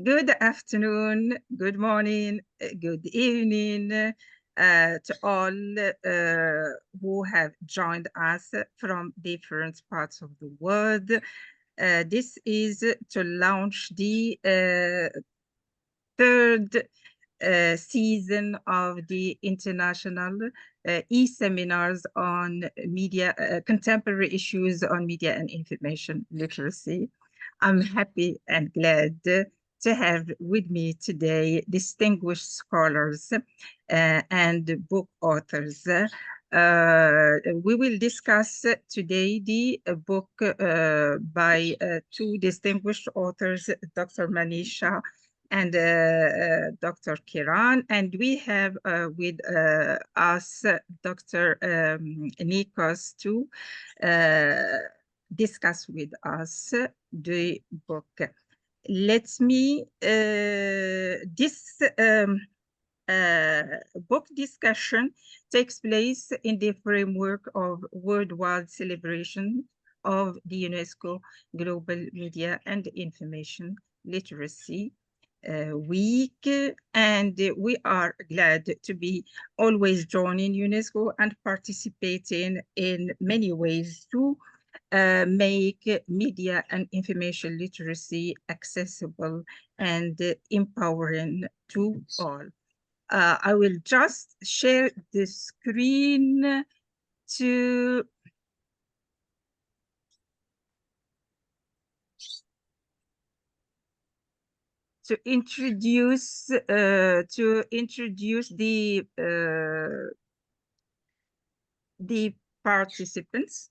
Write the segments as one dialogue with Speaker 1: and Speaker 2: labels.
Speaker 1: Good afternoon, good morning, good evening to all who have joined us from different parts of the world. This is to launch the third season of the international e-seminars on media, contemporary issues on media and information literacy. I'm happy and glad to have with me today distinguished scholars and book authors. We will discuss today the book by two distinguished authors, Dr. Manisha and Dr. Kiran, and we have with us Dr. Nikos to discuss with us the book. Let me, this book discussion takes place in the framework of worldwide celebration of the UNESCO Global Media and Information Literacy Week, and we are glad to be always joining UNESCO and participating in many ways to make media and information literacy accessible and empowering to all. I will just share the screen to introduce the participants.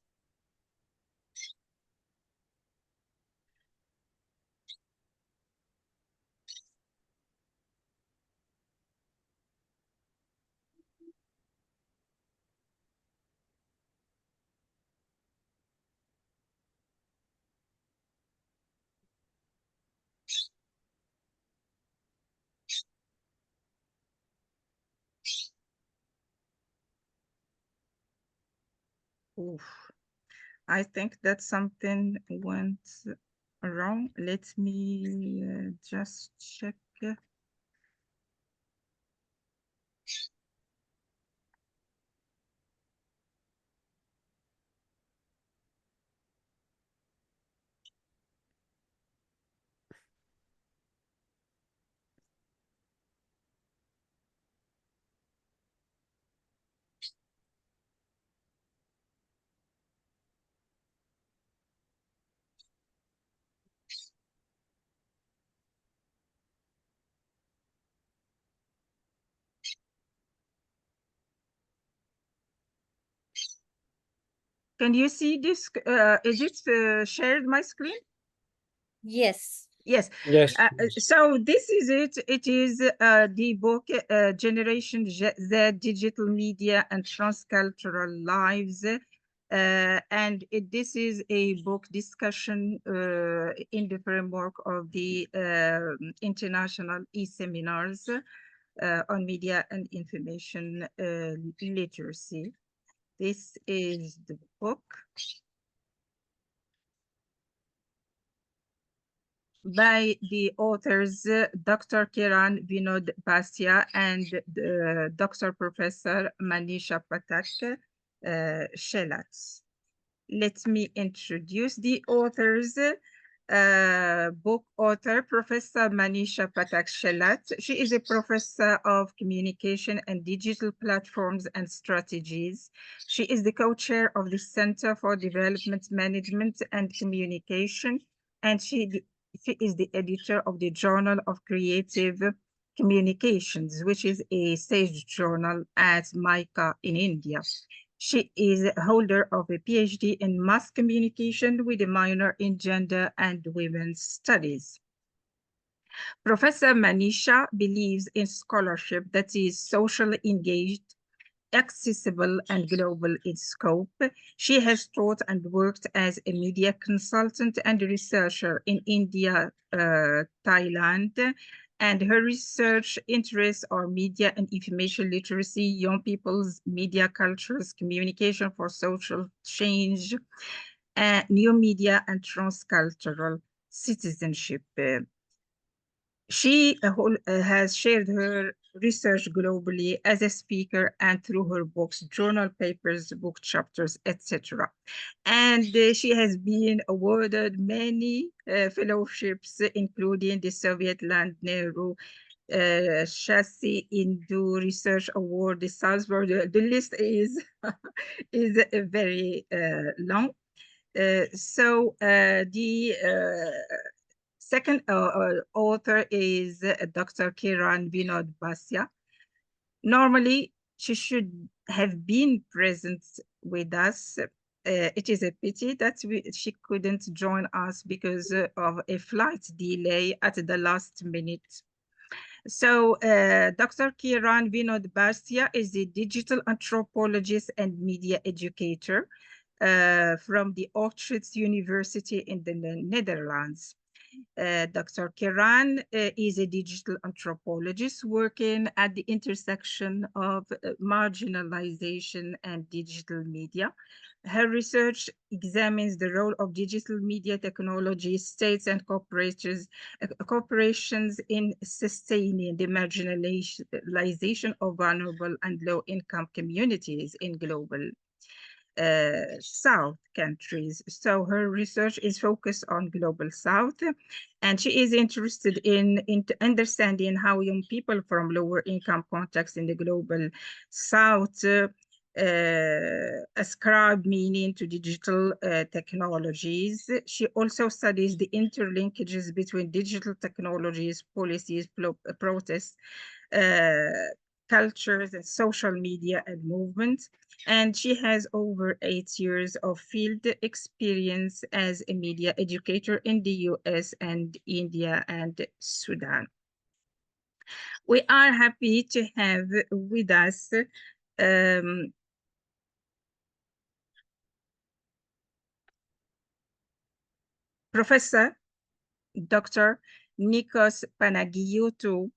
Speaker 1: Oof. I think that something went wrong. Let me just check. Can you see this? Is it shared my screen?
Speaker 2: Yes.
Speaker 1: Yes.
Speaker 3: Yes.
Speaker 1: So this is it. It is the book Generation Z Digital Media and Transcultural Lives. This is a book discussion in the framework of the international e-seminars on media and information literacy. This is the book by the authors Dr. Kiran Vinod Bhatia and Dr. Professor Manisha Pathak-Shelat. Let me introduce the authors. Book author, Professor Manisha Pathak-Shelat. She is a professor of communication and digital platforms and strategies. She is the co-chair of the Center for Development Management and Communication, and she is the editor of the Journal of Creative Communications, which is a sage journal at MICA in India. She is a holder of a PhD in mass communication with a minor in gender and women's studies. Professor Manisha believes in scholarship that is socially engaged, accessible, and global in scope. She has taught and worked as a media consultant and researcher in India, Thailand, and her research interests are media and information literacy, young people's media cultures, communication for social change, new media, and transcultural citizenship. She has shared her research globally as a speaker and through her books, journal papers, book chapters, etc. And she has been awarded many fellowships, including the Soviet Land Nehru Chassis Hindu Research Award, the Salzburg. The list is is very long. The second author is Dr. Kiran Vinod Bhatia. Normally, she should have been present with us. It is a pity that she couldn't join us because of a flight delay at the last minute. So Dr. Kiran Vinod Bhatia is a digital anthropologist and media educator from the Utrecht University in the Netherlands. Dr. Kiran is a digital anthropologist working at the intersection of marginalization and digital media. Her research examines the role of digital media technology, states and corporations in sustaining the marginalization of vulnerable and low-income communities in global South countries. So her research is focused on global South, and she is interested in understanding how young people from lower income contexts in the global South ascribe meaning to digital technologies. She also studies the interlinkages between digital technologies, policies, protests, cultures, and social media and movements. And she has over 8 years of field experience as a media educator in the US and India and Sudan. We are happy to have with us Professor Dr. Nikos Panagiotou.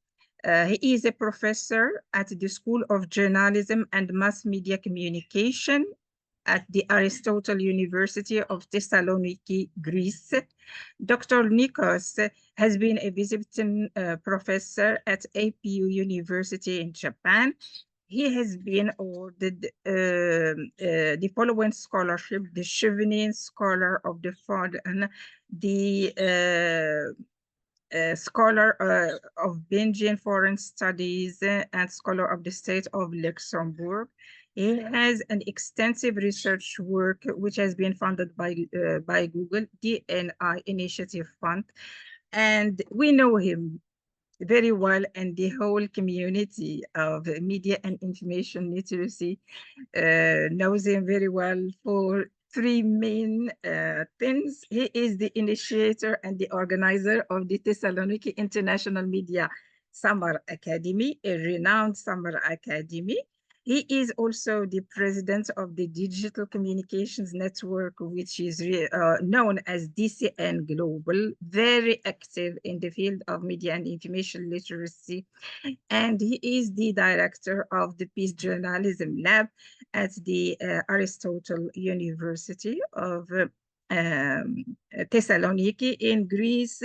Speaker 1: He is a professor at the School of Journalism and Mass Media Communication at the Aristotle University of Thessaloniki, Greece. Dr. Nikos has been a visiting professor at APU University in Japan. He has been awarded the following scholarship: the Chevening Scholar of the Foreign, the Scholar of Belgian Foreign Studies, and Scholar of the State of Luxembourg. He has an extensive research work which has been funded by Google, DNI Initiative Fund, and we know him very well, and the whole community of media and information literacy knows him very well for three main things. He is the initiator and the organizer of the Thessaloniki International Media Summer Academy, a renowned summer academy. He is also the president of the Digital Communications Network, which is known as DCN Global, very active in the field of media and information literacy. And he is the director of the Peace Journalism Lab at the Aristotle University of Thessaloniki in Greece,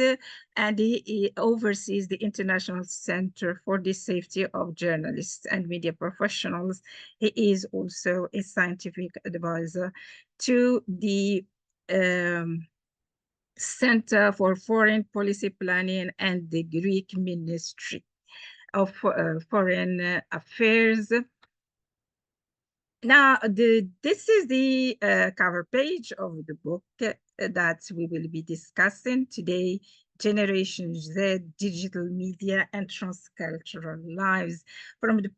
Speaker 1: and he oversees the International Center for the Safety of Journalists and Media Professionals. He is also a scientific advisor to the Center for Foreign Policy Planning and the Greek Ministry of Foreign Affairs. Now, this is the cover page of the book that we will be discussing today: Generation Z, Digital Media and Transcultural Lives. From the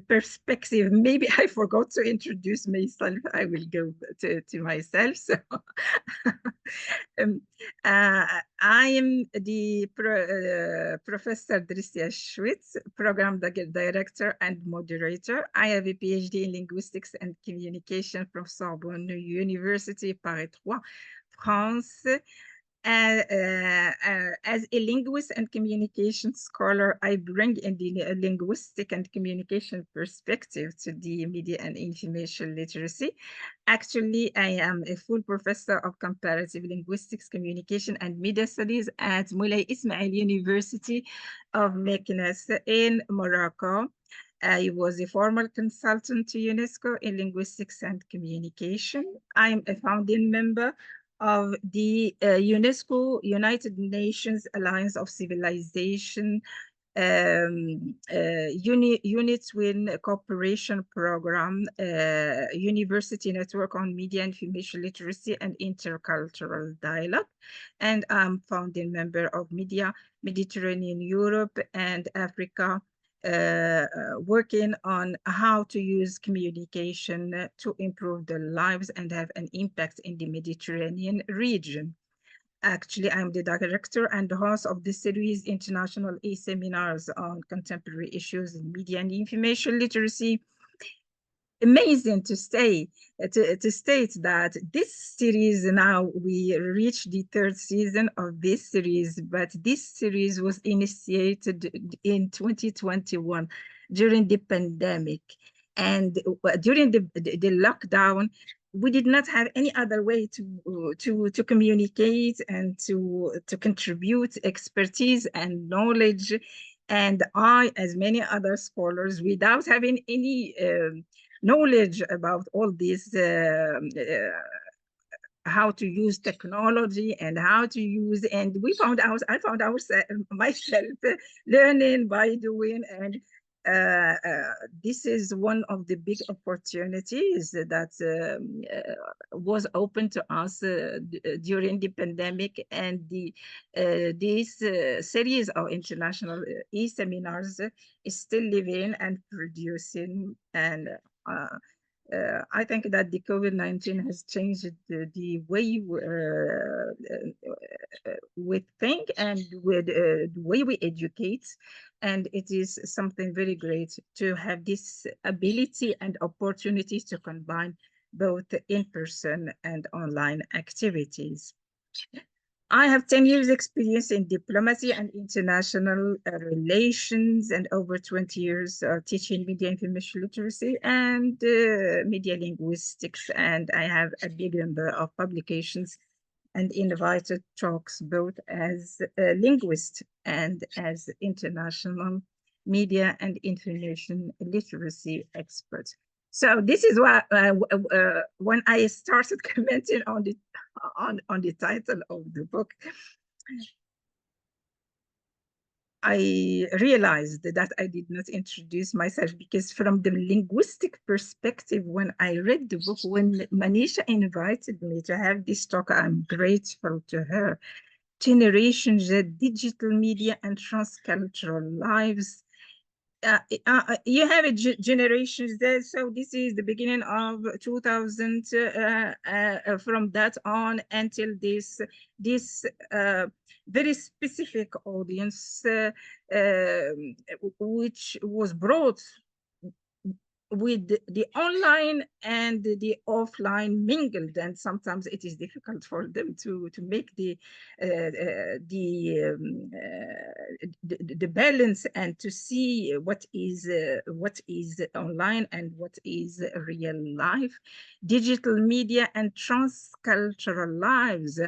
Speaker 1: perspective, maybe I forgot to introduce myself. I will go to myself. So I am the Professor Dricia Schwitz, Program Director and Moderator. I have a PhD in Linguistics and Communication from Sorbonne University, Paris 3, France. As a linguist and communication scholar, I bring in the linguistic and communication perspective to the media and information literacy. Actually, I am a full professor of comparative linguistics, communication, and media studies at Moulay Ismail University of Meknes in Morocco. I was a former consultant to UNESCO in linguistics and communication. I'm a founding member of the UNESCO United Nations Alliance of Civilization UNITWIN Cooperation Program, University Network on Media Information Literacy and Intercultural Dialogue. And I'm founding member of MEDEA, Mediterranean Europe and Africa, working on how to use communication to improve their lives and have an impact in the Mediterranean region. Actually, I'm the director and the host of the series International E-Seminars on Contemporary Issues in Media and Information Literacy. Amazing to state that this series, now we reached the third season of this series, but this series was initiated in 2021 during the pandemic. And during the lockdown, we did not have any other way to communicate and to contribute expertise and knowledge. And I, as many other scholars, without having any knowledge about all this, how to use technology and how to use, and I found myself learning by doing, and this is one of the big opportunities that was open to us during the pandemic, and this series of international e-seminars is still living and producing, and I think that the COVID-19 has changed the way we think and with the way we educate. And it is something very great to have this ability and opportunity to combine both in-person and online activities. I have 10 years experience in diplomacy and international relations, and over 20 years teaching media information literacy and media linguistics. And I have a big number of publications and invited talks, both as a linguist and as international media and information literacy expert. So this is why when I started commenting on the title of the book, I realized that I did not introduce myself, because from the linguistic perspective, when I read the book, when Manisha invited me to have this talk, I'm grateful to her. Generation Z, Digital Media and Transcultural Lives. You have a Generation Z, so this is the beginning of 2000. From that on until this very specific audience, which was brought with the online and the offline mingled, and sometimes it is difficult for them to make the balance and to see what is online and what is real life. Digital media and transcultural lives.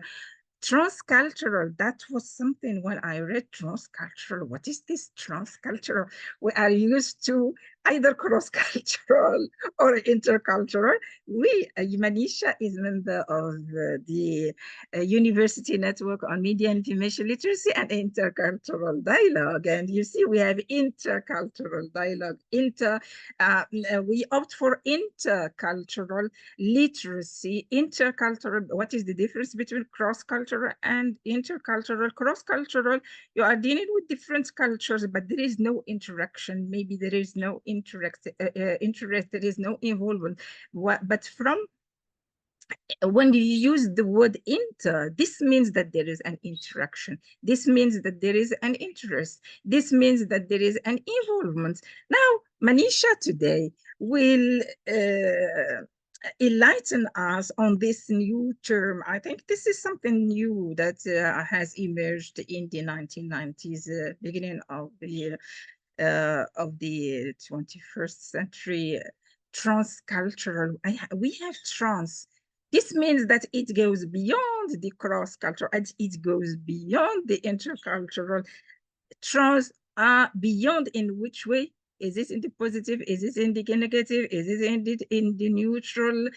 Speaker 1: Transcultural, that was something when I read transcultural. What is this transcultural? We are used to either cross-cultural or intercultural. Manisha is a member of the University Network on Media and Information Literacy and Intercultural Dialogue. And you see, we have intercultural dialogue. We opt for intercultural literacy. Intercultural, what is the difference between cross-cultural and intercultural? Cross-cultural, you are dealing with different cultures, but there is no interaction. Maybe there is no interest, there is no involvement. But when you use the word inter, this means that there is an interaction. This means that there is an interest. This means that there is an involvement. Now, Manisha today will enlighten us on this new term. I think this is something new that has emerged in the 1990s, beginning of the 21st century. Transcultural. We have trans. This means that it goes beyond the cross-cultural, and it goes beyond the intercultural. Trans are beyond in which way? Is it in the positive? Is it in the negative? Is it in the neutral?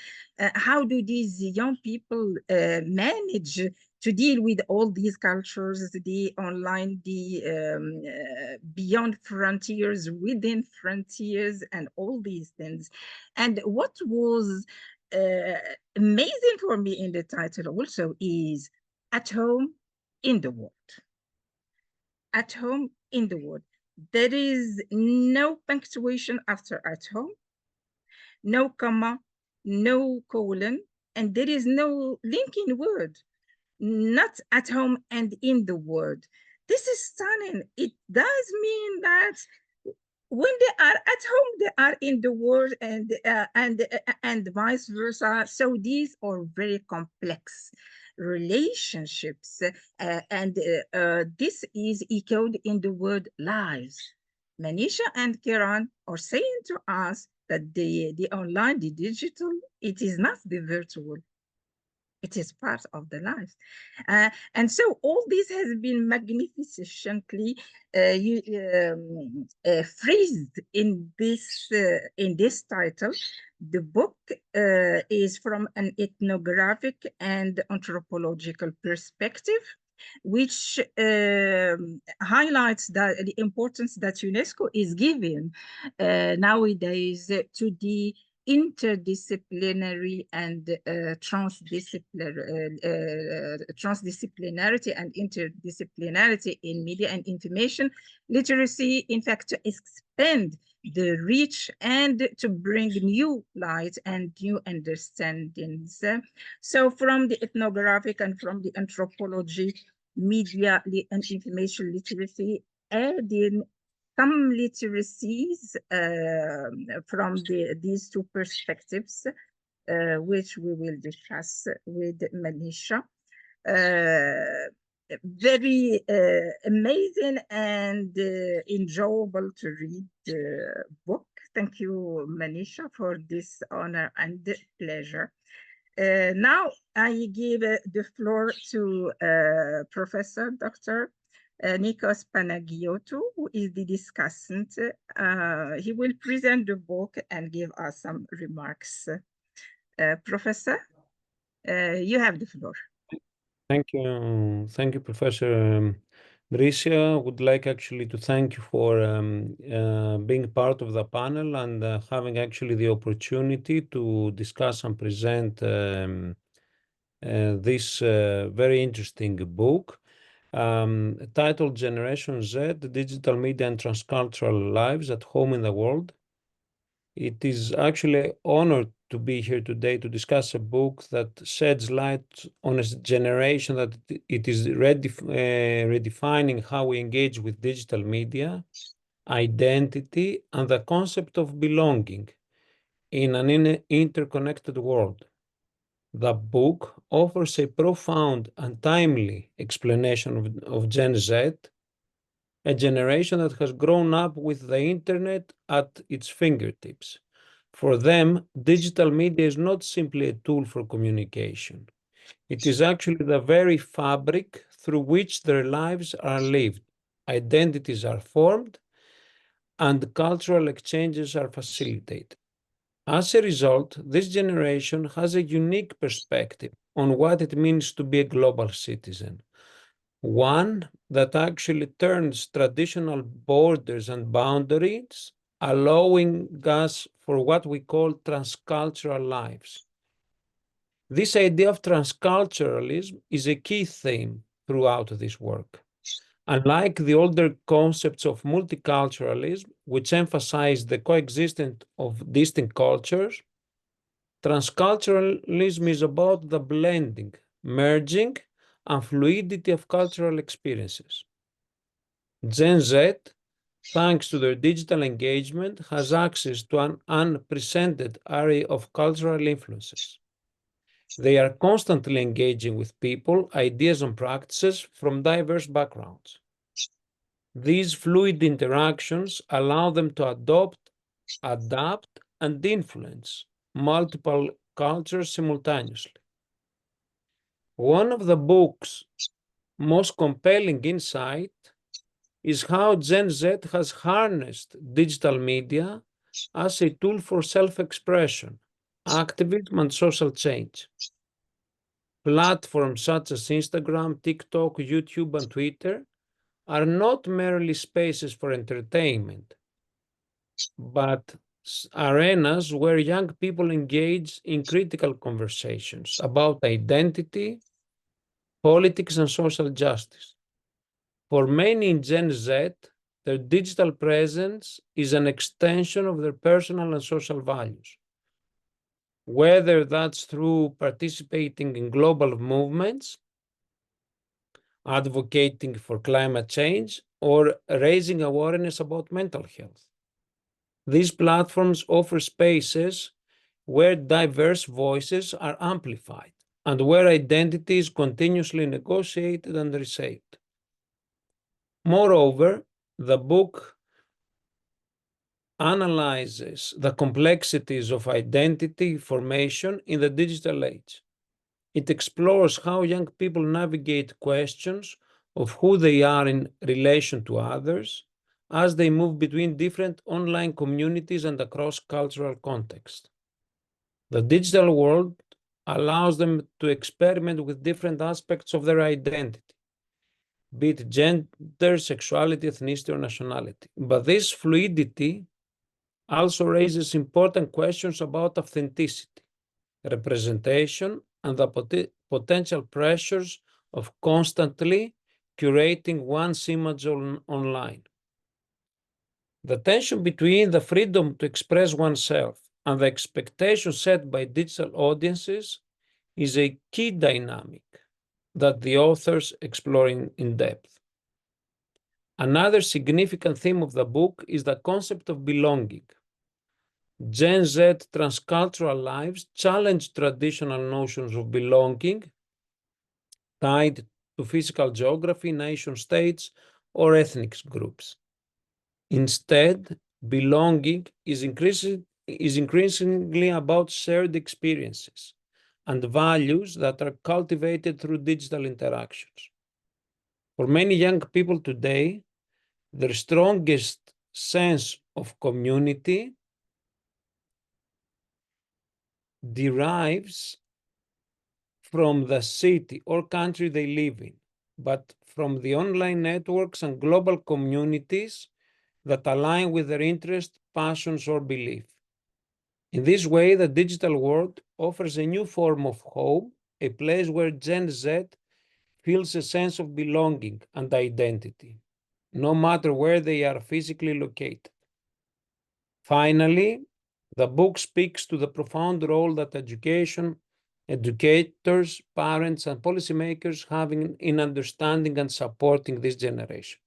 Speaker 1: How do these young people manage to deal with all these cultures, the online, the beyond frontiers, within frontiers, and all these things? And what was amazing for me in the title also is At Home in the World. At home in the world. There is no punctuation after at home, no comma, no colon, and there is no linking word, not at home and in the world. This is stunning. It does mean that when they are at home, they are in the world, and vice versa. So these are very complex relationships, and this is echoed in the word lives. Manisha and Kiran are saying to us that the online, the digital, it is not the virtual. It is part of the life. And so all this has been magnificently phrased in this title. The book is from an ethnographic and anthropological perspective, which highlights the importance that UNESCO is giving nowadays to the interdisciplinary and transdisciplinarity and interdisciplinarity in media and information literacy, in fact, to expand the reach and to bring new light and new understandings. So from the ethnographic and from the anthropology, media and information literacy, adding some literacies from these two perspectives, which we will discuss with Manisha. Very amazing and enjoyable to read the book. Thank you, Manisha, for this honor and pleasure. Now I give the floor to Professor Dr. Nikos Panagiotou, who is the discussant. He will present the book and give us some remarks. Professor, you have the floor.
Speaker 3: Thank you, Professor Manisha. Would like actually to thank you for being part of the panel and having actually the opportunity to discuss and present this very interesting book. Titled Generation Z, Digital Media and Transcultural Lives at Home in the World. It is actually an honor to be here today to discuss a book that sheds light on a generation that it is redefining how we engage with digital media, identity, and the concept of belonging in an interconnected world. The book offers a profound and timely explanation of Gen Z, a generation that has grown up with the internet at its fingertips. For them, digital media is not simply a tool for communication. It is actually the very fabric through which their lives are lived, identities are formed, and cultural exchanges are facilitated. As a result, this generation has a unique perspective on what it means to be a global citizen, one that actually turns traditional borders and boundaries, allowing us for what we call transcultural lives. This idea of transculturalism is a key theme throughout this work. Unlike the older concepts of multiculturalism, which emphasize the coexistence of distinct cultures, transculturalism is about the blending, merging, and fluidity of cultural experiences. Gen Z thanks to their digital engagement, has access to an unprecedented array of cultural influences. They are constantly engaging with people, ideas, and practices from diverse backgrounds. These fluid interactions allow them to adopt, adapt, and influence multiple cultures simultaneously. One of the book's most compelling insight is how Gen Z has harnessed digital media as a tool for self-expression, activism, and social change. Platforms such as Instagram, TikTok, YouTube, and Twitter are not merely spaces for entertainment, but arenas where young people engage in critical conversations about identity, politics, and social justice. For many in Gen Z, their digital presence is an extension of their personal and social values, whether that's through participating in global movements, advocating for climate change, or raising awareness about mental health. These platforms offer spaces where diverse voices are amplified and where identity is continuously negotiated and reshaped. Moreover, the book analyzes the complexities of identity formation in the digital age. It explores how young people navigate questions of who they are in relation to others as they move between different online communities and across cultural contexts. The digital world allows them to experiment with different aspects of their identity, be it gender, sexuality, ethnicity, or nationality. But this fluidity also raises important questions about authenticity, representation, and the potential pressures of constantly curating one's image online. The tension between the freedom to express oneself and the expectations set by digital audiences is a key dynamic that the authors explore in depth. Another significant theme of the book is the concept of belonging. Gen Z transcultural lives challenge traditional notions of belonging tied to physical geography, nation states, or ethnic groups. Instead, belonging is increasingly about shared experiences and values that are cultivated through digital interactions. For many young people today, their strongest sense of community derives from the city or country they live in, but from the online networks and global communities that align with their interests, passions, or beliefs. In this way, the digital world offers a new form of home, a place where Gen Z feels a sense of belonging and identity, no matter where they are physically located. Finally, the book speaks to the profound role that education, educators, parents, and policymakers have in understanding and supporting this generation.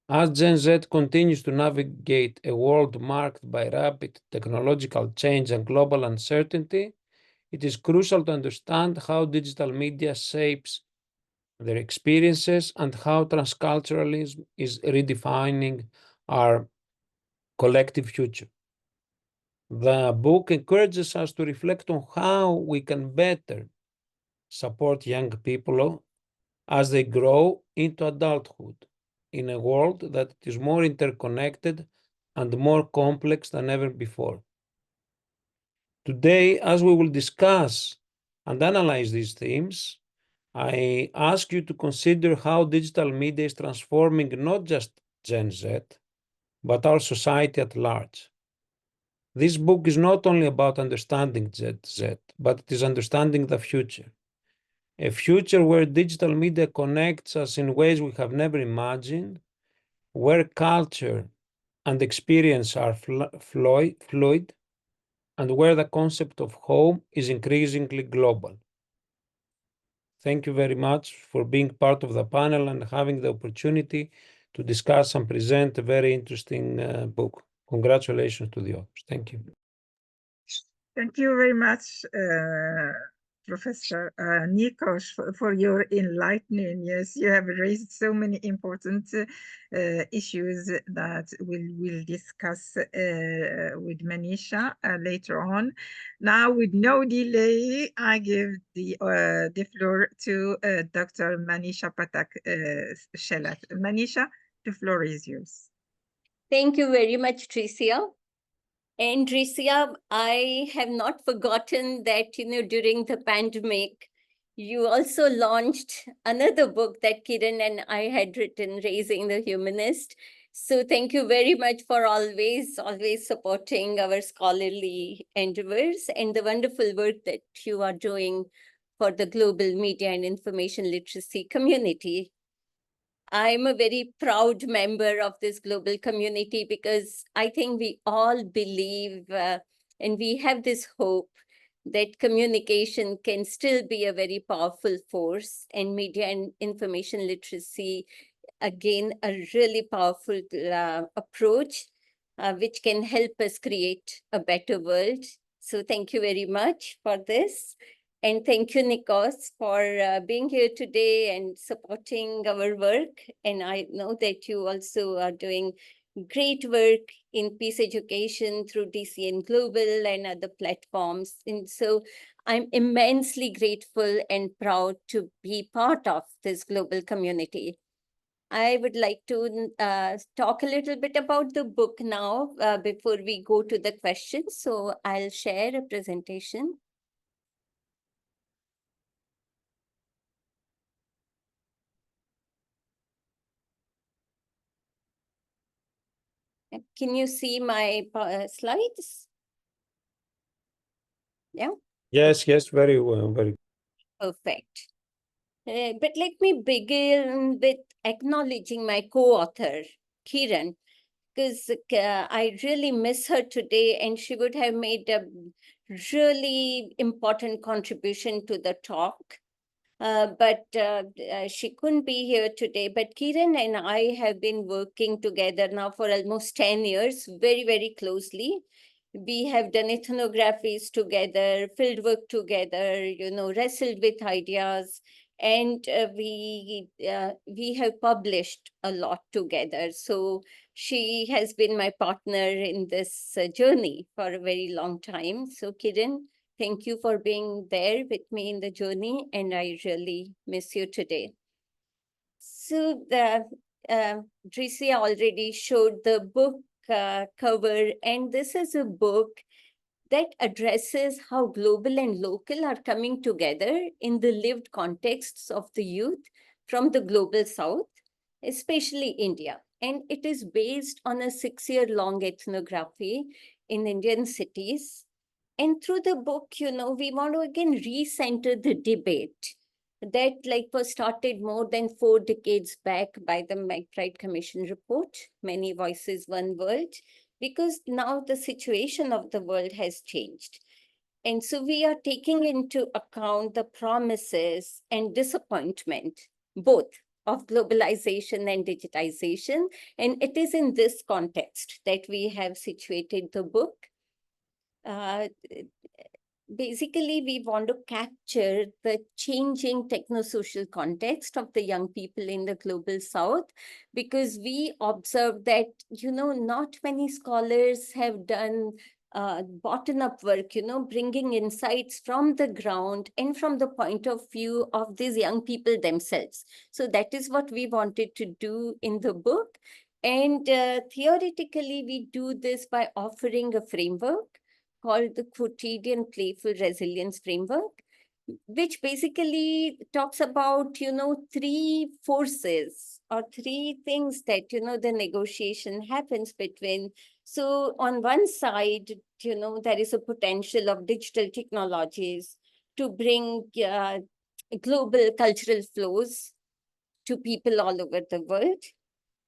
Speaker 3: As Gen Z continues to navigate a world marked by rapid technological change and global uncertainty, it is crucial to understand how digital media shapes their experiences and how transculturalism is redefining our collective future. The book encourages us to reflect on how we can better support young people as they grow into adulthood in a world that is more interconnected and more complex than ever before. Today, as we will discuss and analyze these themes, I ask you to consider how digital media is transforming not just Gen Z, but our society at large. This book is not only about understanding Gen Z, but it is understanding the future. A future where digital media connects us in ways we have never imagined, where culture and experience are fluid, and where the concept of home is increasingly global. Thank you very much for being part of the panel and having the opportunity to discuss and present a very interesting book. Congratulations to the authors. Thank you.
Speaker 1: Thank you very much, Professor Nikos, for your enlightening. Yes, you have raised so many important issues that we'll discuss with Manisha later on. Now, with no delay, I give the floor to Dr. Manisha Pathak-Shelat. Manisha, the floor is yours.
Speaker 2: Thank you very much, Tricia. And Tricia, I have not forgotten that, during the pandemic, you also launched another book that Kiran and I had written, Raising the Humanist. So thank you very much for always supporting our scholarly endeavors and the wonderful work that you are doing for the global media and information literacy community. I'm a very proud member of this global community because I think we all believe and we have this hope that communication can still be a very powerful force, and media and information literacy, again, a really powerful approach which can help us create a better world. So thank you very much for this. And thank you, Nikos, for being here today and supporting our work. And I know that you also are doing great work in peace education through DCN Global and other platforms. And so I'm immensely grateful and proud to be part of this global community. I would like to talk a little bit about the book now before we go to the questions. So I'll share a presentation. Can you see my slides? Yeah.
Speaker 3: Yes, very well, very.
Speaker 2: Perfect. But let me begin with acknowledging my co-author, Kiran, because I really miss her today, and she would have made a really important contribution to the talk. But she couldn't be here today. But Kiran and I have been working together now for almost 10 years, very, very closely. We have done ethnographies together, fieldwork together, wrestled with ideas, and we have published a lot together. So she has been my partner in this journey for a very long time. So Kiran, thank you for being there with me in the journey, and I really miss you today. So Tricia already showed the book cover, and this is a book that addresses how global and local are coming together in the lived contexts of the youth from the global south, especially India. And it is based on a 6-year-long ethnography in Indian cities. And through the book, we want to again recenter the debate that was started more than 4 decades back by the McBride Commission report, Many Voices, One World, because now the situation of the world has changed. And so we are taking into account the promises and disappointment, both of globalization and digitization. And it is in this context that we have situated the book. Basically, we want to capture the changing techno-social context of the young people in the global south, because we observe that, not many scholars have done bottom-up work, bringing insights from the ground and from the point of view of these young people themselves. So that is what we wanted to do in the book. And theoretically, we do this by offering a framework called the Quotidian Playful Resilience Framework, which basically talks about, 3 forces or 3 things that, the negotiation happens between. So on one side, there is a potential of digital technologies to bring global cultural flows to people all over the world.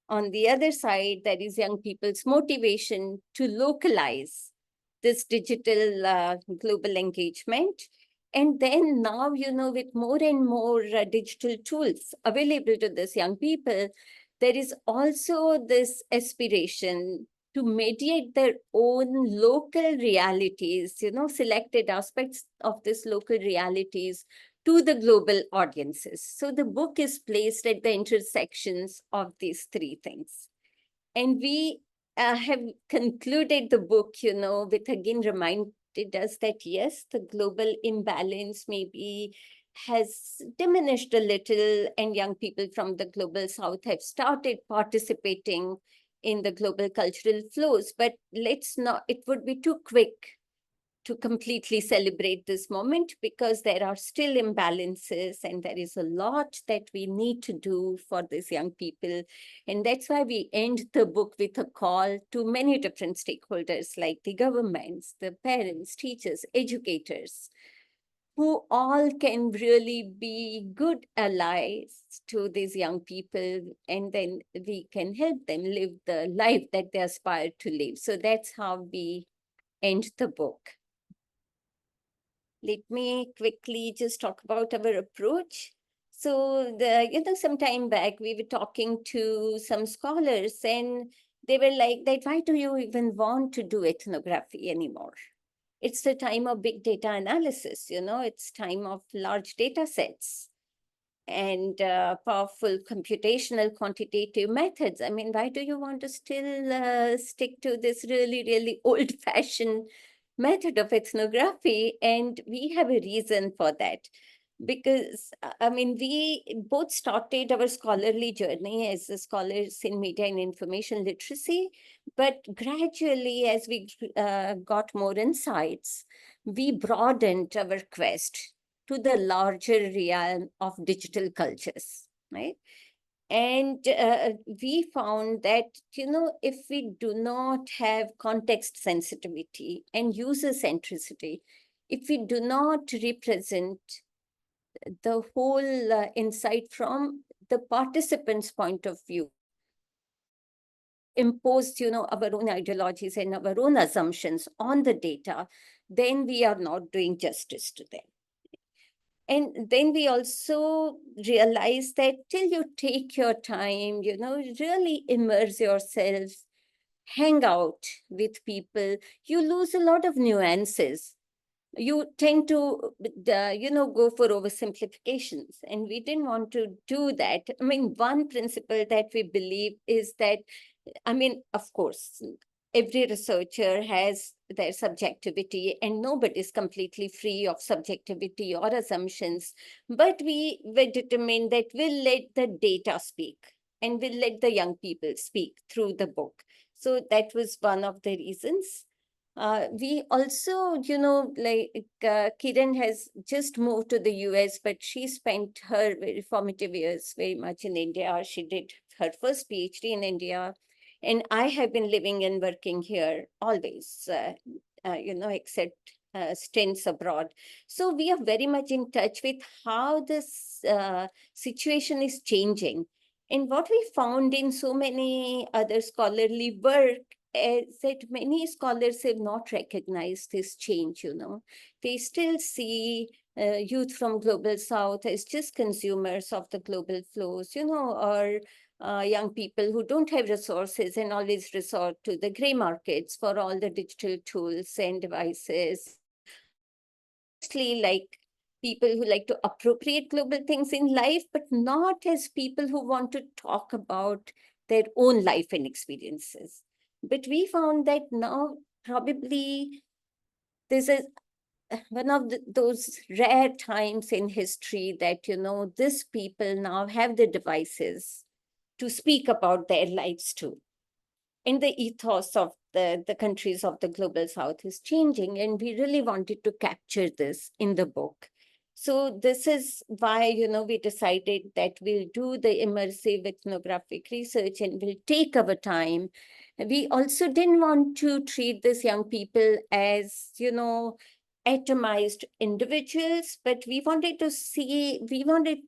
Speaker 2: On the other side, there is young people's motivation to localize this digital global engagement. And then now, with more and more digital tools available to these young people, there is also this aspiration to mediate their own local realities, selected aspects of this local realities to the global audiences. So the book is placed at the intersections of these three things. And we have concluded the book, with again reminded us that yes, the global imbalance maybe has diminished a little, and young people from the global south have started participating in the global cultural flows. But let's not, it would be too quick to completely celebrate this moment, because there are still imbalances and there is a lot that we need to do for these young people. And that's why we end the book with a call to many different stakeholders, like the governments, the parents, teachers, educators, who all can really be good allies to these young people, and then we can help them live the life that they aspire to live. So that's how we end the book. Let me quickly just talk about our approach. So some time back, we were talking to some scholars, and they were like that, why do you even want to do ethnography anymore? It's the time of big data analysis, it's time of large data sets and powerful computational quantitative methods. I mean, why do you want to still stick to this really, really old-fashioned method of ethnography? And we have a reason for that. Because, I mean, we both started our scholarly journey as scholars in media and information literacy, but gradually, as we got more insights, we broadened our quest to the larger realm of digital cultures, right? And we found that, if we do not have context sensitivity and user centricity, if we do not represent the whole insight from the participants' point of view, impose, our own ideologies and our own assumptions on the data, then we are not doing justice to them. And then we also realize that till you take your time, really immerse yourself, hang out with people, you lose a lot of nuances. You tend to, go for oversimplifications. And we didn't want to do that. I mean, one principle that we believe is that, I mean, of course, every researcher has their subjectivity, and nobody is completely free of subjectivity or assumptions. But we were determined that we'll let the data speak, and we'll let the young people speak through the book. So that was one of the reasons. We also, Kiran has just moved to the US, but she spent her very formative years very much in India. She did her first PhD in India. And I have been living and working here always, except stints abroad. So we are very much in touch with how this situation is changing. And what we found in so many other scholarly work is that many scholars have not recognized this change, They still see youth from Global South as just consumers of the global flows, or young people who don't have resources and always resort to the gray markets for all the digital tools and devices, or mostly like people who like to appropriate global things in life, but not as people who want to talk about their own life and experiences. But we found that now probably this is one of those rare times in history that, these people now have the devices to speak about their lives too. And the ethos of the countries of the Global South is changing, and we really wanted to capture this in the book. So this is why, we decided that we'll do the immersive ethnographic research and we'll take our time. We also didn't want to treat these young people as, atomized individuals, but we wanted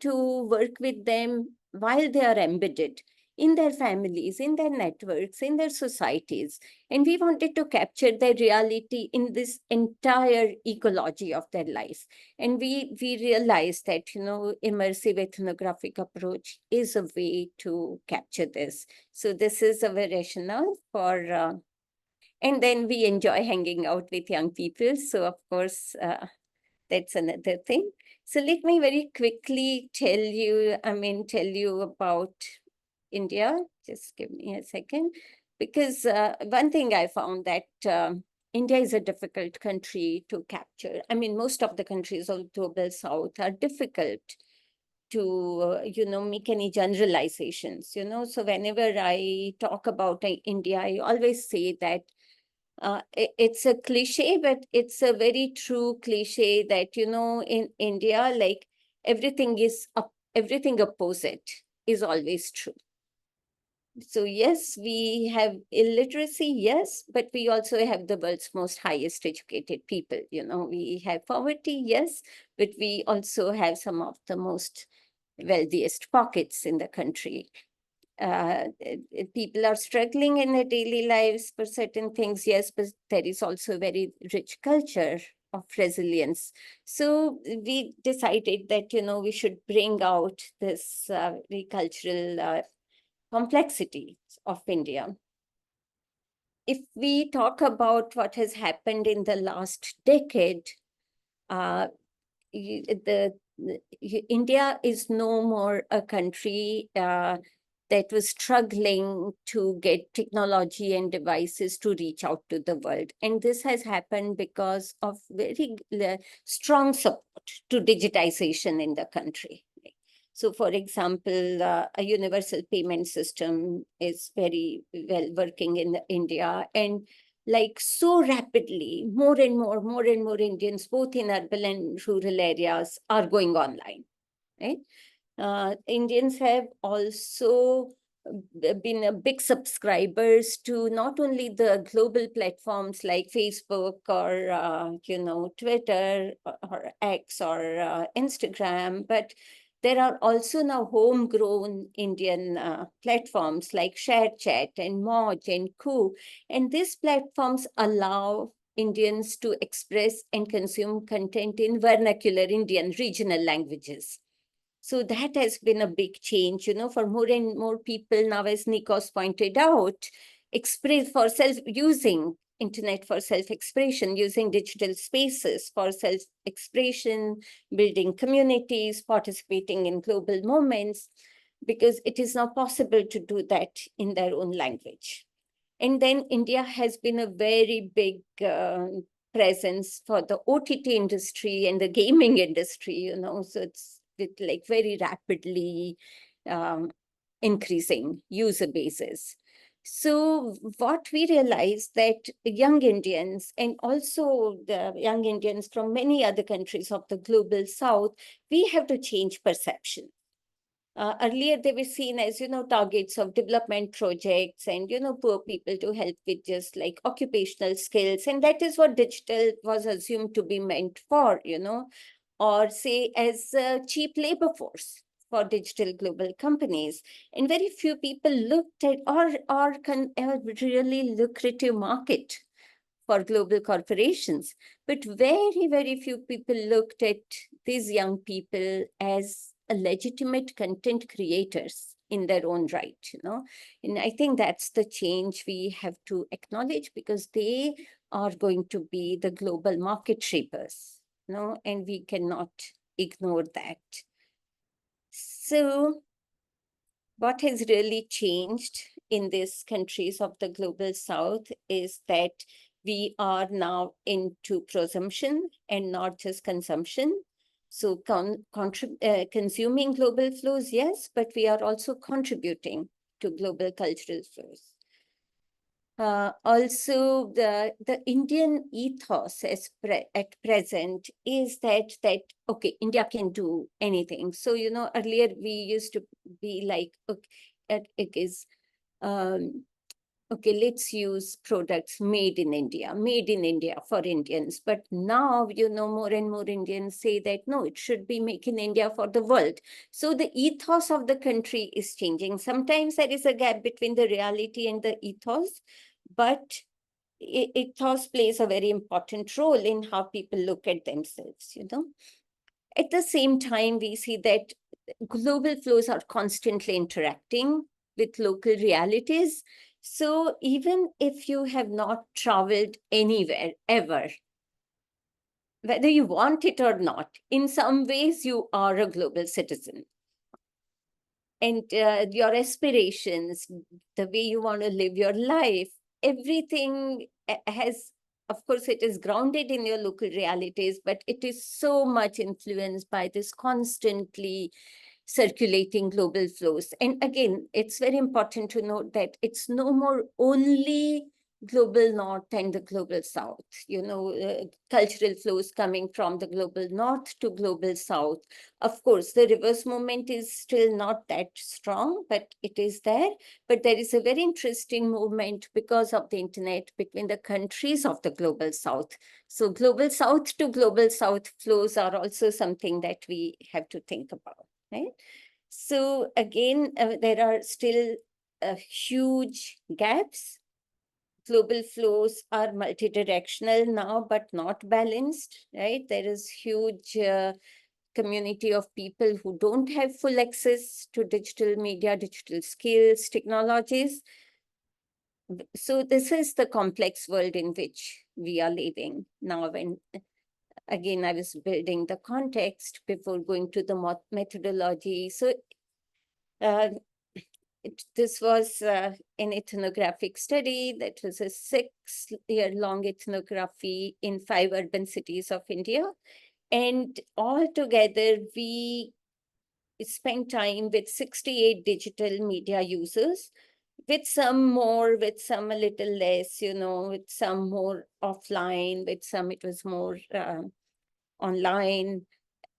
Speaker 2: to work with them while they are embedded in their families, in their networks, in their societies. And we wanted to capture their reality in this entire ecology of their life. And we realized that, immersive ethnographic approach is a way to capture this. So this is our rationale for, and then we enjoy hanging out with young people. So of course, that's another thing. So let me very quickly tell you about India. Just give me a second. Because one thing I found that India is a difficult country to capture. I mean, most of the countries of the Global South are difficult to, make any generalizations, So whenever I talk about India, I always say that it's a cliche, but it's a very true cliche that, in India, like everything opposite is always true. So yes, we have illiteracy, yes, but we also have the world's most highest educated people. We have poverty, yes, but we also have some of the most wealthiest pockets in the country. People are struggling in their daily lives for certain things, yes, but there is also a very rich culture of resilience. So we decided that, we should bring out this very cultural complexity of India. If we talk about what has happened in the last decade, India is no more a country that was struggling to get technology and devices to reach out to the world. And this has happened because of very strong support to digitization in the country. So, for example, a universal payment system is very well working in India, and like so rapidly, more and more Indians, both in urban and rural areas, are going online, right? Indians have also been a big subscribers to not only the global platforms like Facebook or Twitter or X or Instagram, but there are also now homegrown Indian platforms like ShareChat and Moj and Koo. And these platforms allow Indians to express and consume content in vernacular Indian regional languages. So that has been a big change, for more and more people now, as Nikos pointed out, express for self-using internet for self-expression, using digital spaces for self-expression, building communities, participating in global movements, because it is now possible to do that in their own language. And then India has been a very big presence for the OTT industry and the gaming industry, so it's with like very rapidly increasing user bases. So what we realized that young Indians and also the young Indians from many other countries of the global South, we have to change perception. Earlier, they were seen as, targets of development projects and, poor people to help with just like occupational skills. And that is what digital was assumed to be meant for, or say as a cheap labor force for digital global companies. And very few people looked at or really lucrative market for global corporations. But very, very few people looked at these young people as legitimate content creators in their own right, And I think that's the change we have to acknowledge, because they are going to be the global market shapers, and we cannot ignore that. So what has really changed in these countries of the global South is that we are now into prosumption and not just consumption. So consuming global flows, yes, but we are also contributing to global cultural flows. Also, the Indian ethos at present is that okay, India can do anything. So, earlier we used to be like, okay, it is okay, let's use products made in India for Indians. But now, more and more Indians say that, no, it should be made in India for the world. So the ethos of the country is changing. Sometimes there is a gap between the reality and the ethos, but ethos plays a very important role in how people look at themselves, At the same time, we see that global flows are constantly interacting with local realities. So even if you have not traveled anywhere ever, whether you want it or not, in some ways you are a global citizen. And your aspirations, the way you want to live your life, everything has, of course, it is grounded in your local realities, but it is so much influenced by this constantly circulating global flows. And again, it's very important to note that it's no more only global north and the global south, cultural flows coming from the global north to global south. Of course, the reverse movement is still not that strong, but it is there. But there is a very interesting movement because of the internet between the countries of the global south. So global south to global south flows are also something that we have to think about, right? So again, there are still huge gaps. Global flows are multidirectional now, but not balanced, right? There is huge community of people who don't have full access to digital media, digital skills, technologies. So this is the complex world in which we are living now. When again, I was building the context before going to the methodology. So this was an ethnographic study that was a 6-year-long ethnography in 5 urban cities of India. And altogether, we spent time with 68 digital media users, with some more, with some a little less, with some more offline, with some it was more online.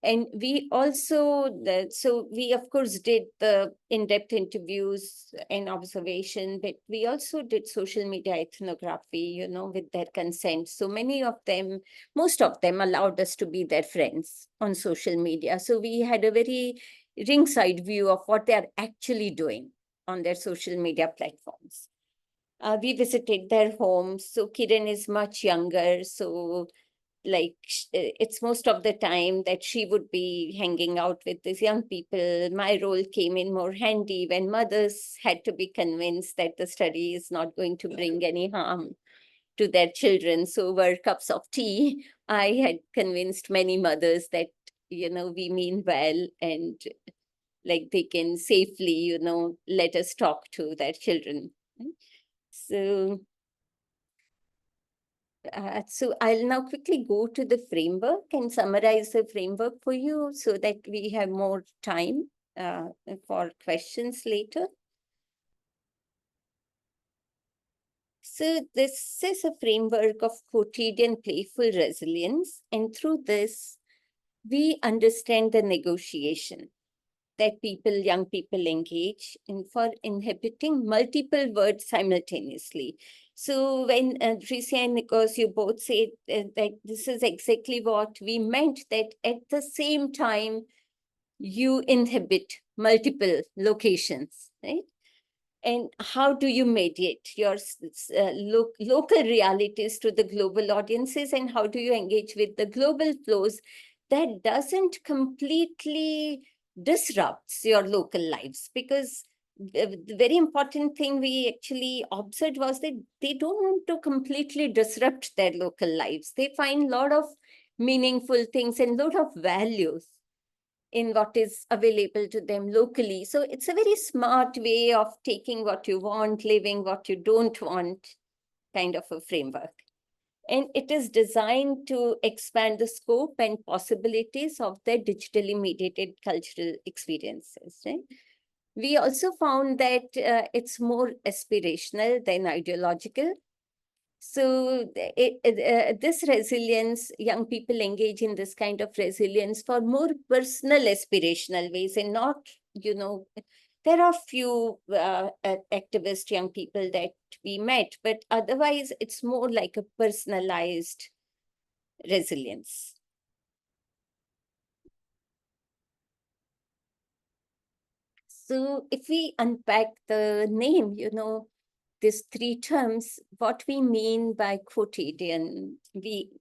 Speaker 2: And we also, so we of course did the in-depth interviews and observation, but we also did social media ethnography, with their consent. So most of them allowed us to be their friends on social media. So we had a very ringside view of what they're actually doing on their social media platforms. We visited their homes. So Kiran is much younger. So it's most of the time that she would be hanging out with these young people. My role came in more handy when mothers had to be convinced that the study is not going to bring any harm to their children. So over cups of tea, I had convinced many mothers that, we mean well and they can safely, let us talk to their children. So I'll now quickly go to the framework and summarize the framework for you so that we have more time for questions later. So this is a framework of quotidian playful resilience. And through this, we understand the negotiation that young people engage in for inhabiting multiple words simultaneously. So when Tricia and Nikos, you both said that this is exactly what we meant, that at the same time, you inhabit multiple locations, right? And how do you mediate your local realities to the global audiences, and how do you engage with the global flows that doesn't completely disrupts your local lives? Because the very important thing we actually observed was that they don't want to completely disrupt their local lives. They find a lot of meaningful things and a lot of values in what is available to them locally. So it's a very smart way of taking what you want, living what you don't want, kind of a framework. And it is designed to expand the scope and possibilities of their digitally mediated cultural experiences, right? We also found that it's more aspirational than ideological. So this resilience, young people engage in this kind of resilience for more personal aspirational ways and not, There are few activist young people that we met, but otherwise it's more like a personalized resilience. So if we unpack the name, these three terms, what we mean by quotidian, we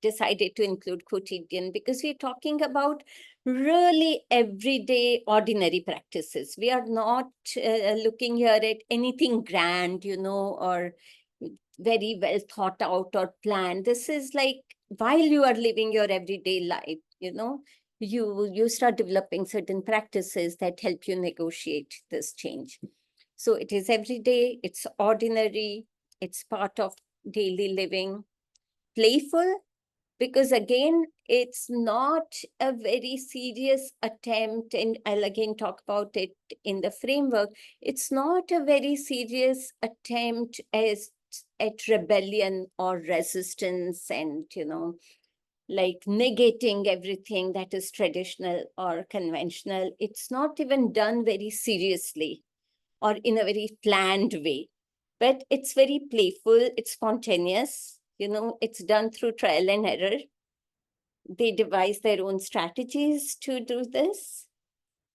Speaker 2: decided to include quotidian because we're talking about really everyday ordinary practices. We are not looking here at anything grand, or very well thought out or planned. This is like while you are living your everyday life, you start developing certain practices that help you negotiate this change. So it is everyday, it's ordinary, it's part of daily living, playful, because again, it's not a very serious attempt, and I'll again talk about it in the framework. It's not a very serious attempt at rebellion or resistance and, like negating everything that is traditional or conventional. It's not even done very seriously or in a very planned way, but it's very playful, it's spontaneous, it's done through trial and error. They devise their own strategies to do this.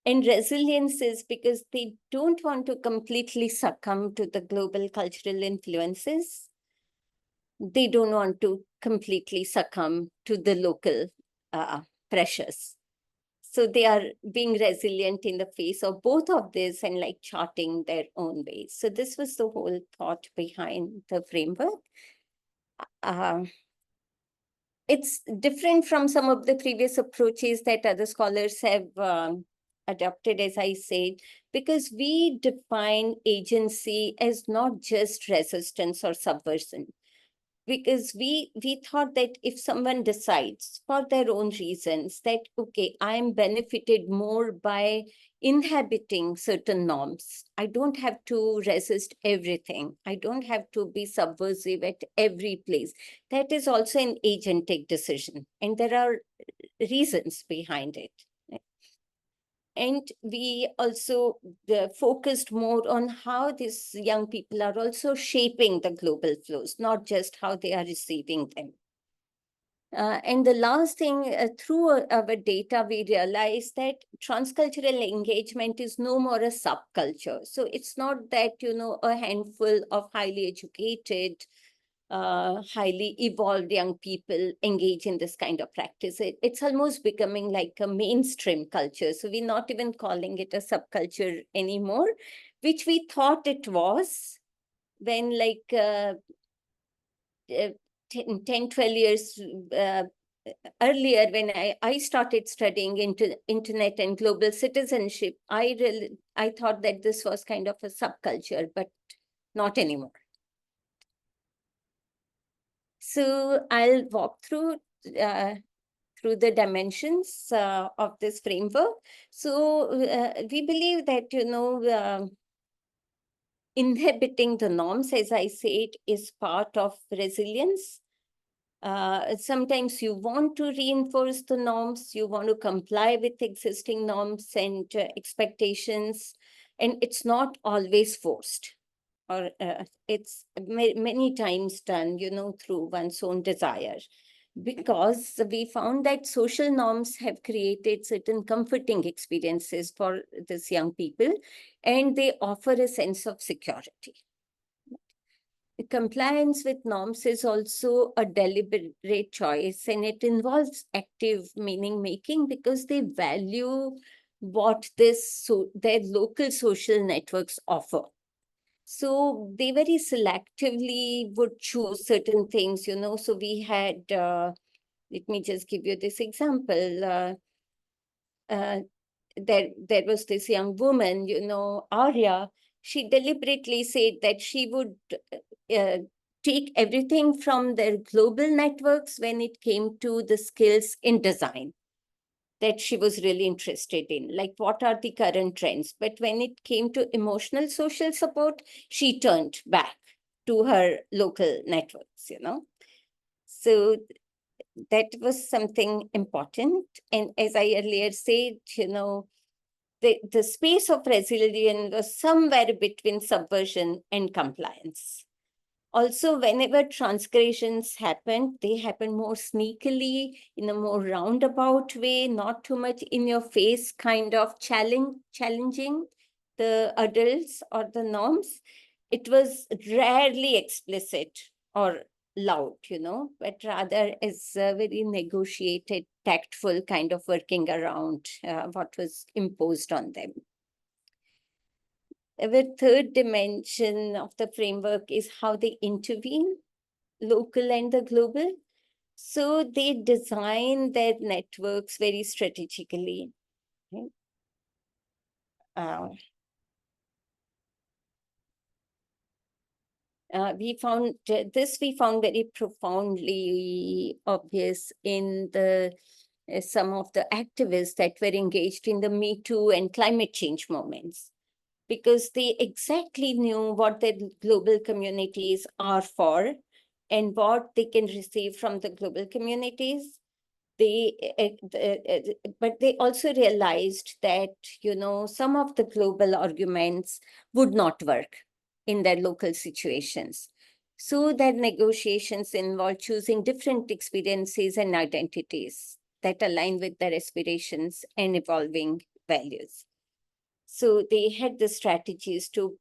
Speaker 2: And resilience is because they don't want to completely succumb to the global cultural influences. They don't want to completely succumb to the local pressures. So they are being resilient in the face of both of this and like charting their own ways. So this was the whole thought behind the framework. It's different from some of the previous approaches that other scholars have adopted, as I said, because we define agency as not just resistance or subversion. Because we thought that if someone decides for their own reasons that, okay, I'm benefited more by inhabiting certain norms, I don't have to resist everything. I don't have to be subversive at every place. That is also an agentic decision. And there are reasons behind it. And we also focused more on how these young people are also shaping the global flows, not just how they are receiving them. And the last thing, through our data, we realized that transcultural engagement is no more a subculture. So it's not that, a handful of highly educated, highly evolved young people engage in this kind of practice. It's almost becoming like a mainstream culture. So we're not even calling it a subculture anymore, which we thought it was when 10, 12 years earlier, when I started studying internet and global citizenship, I thought that this was kind of a subculture, but not anymore. So I'll walk through the dimensions of this framework. So we believe that, inhibiting the norms, as I said, is part of resilience. Sometimes you want to reinforce the norms, you want to comply with existing norms and expectations, and it's not always forced. Or it's many times done, through one's own desire. Because we found that social norms have created certain comforting experiences for these young people, and they offer a sense of security. Compliance with norms is also a deliberate choice, and it involves active meaning making because they value what their local social networks offer. So they very selectively would choose certain things, So we had, let me just give you this example. There was this young woman, Arya. She deliberately said that she would take everything from their global networks when it came to the skills in design that she was really interested in, like what are the current trends. But when it came to emotional social support, she turned back to her local networks, So that was something important. And as I earlier said, the space of resilience was somewhere between subversion and compliance. Also, whenever transgressions happened, they happened more sneakily, in a more roundabout way, not too much in your face, kind of challenging the adults or the norms. It was rarely explicit or loud, but rather as a very negotiated, tactful kind of working around what was imposed on them. The third dimension of the framework is how they intervene, local and the global. So they design their networks very strategically. Right? We found very profoundly obvious in the some of the activists that were engaged in the Me Too and climate change movements, because they exactly knew what their global communities are for and what they can receive from the global communities. But they also realized that, some of the global arguments would not work in their local situations. So their negotiations involved choosing different experiences and identities that align with their aspirations and evolving values. So they had the strategies to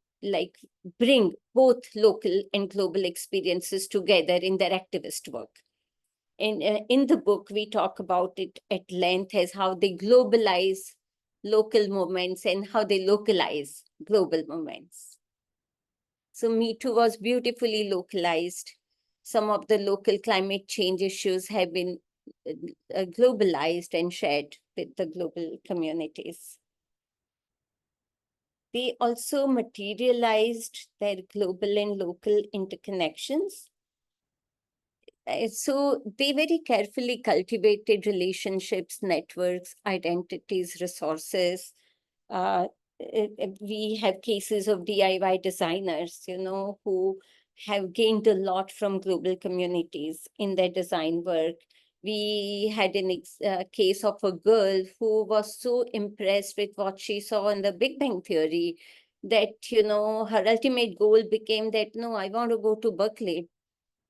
Speaker 2: bring both local and global experiences together in their activist work. And in the book, we talk about it at length as how they globalize local movements and how they localize global movements. So Me Too was beautifully localized. Some of the local climate change issues have been globalized and shared with the global communities. They also materialized their global and local interconnections. So they very carefully cultivated relationships, networks, identities, resources. We have cases of DIY designers, who have gained a lot from global communities in their design work. We had a case of a girl who was so impressed with what she saw in the Big Bang Theory that, her ultimate goal became that, no, I want to go to Berkeley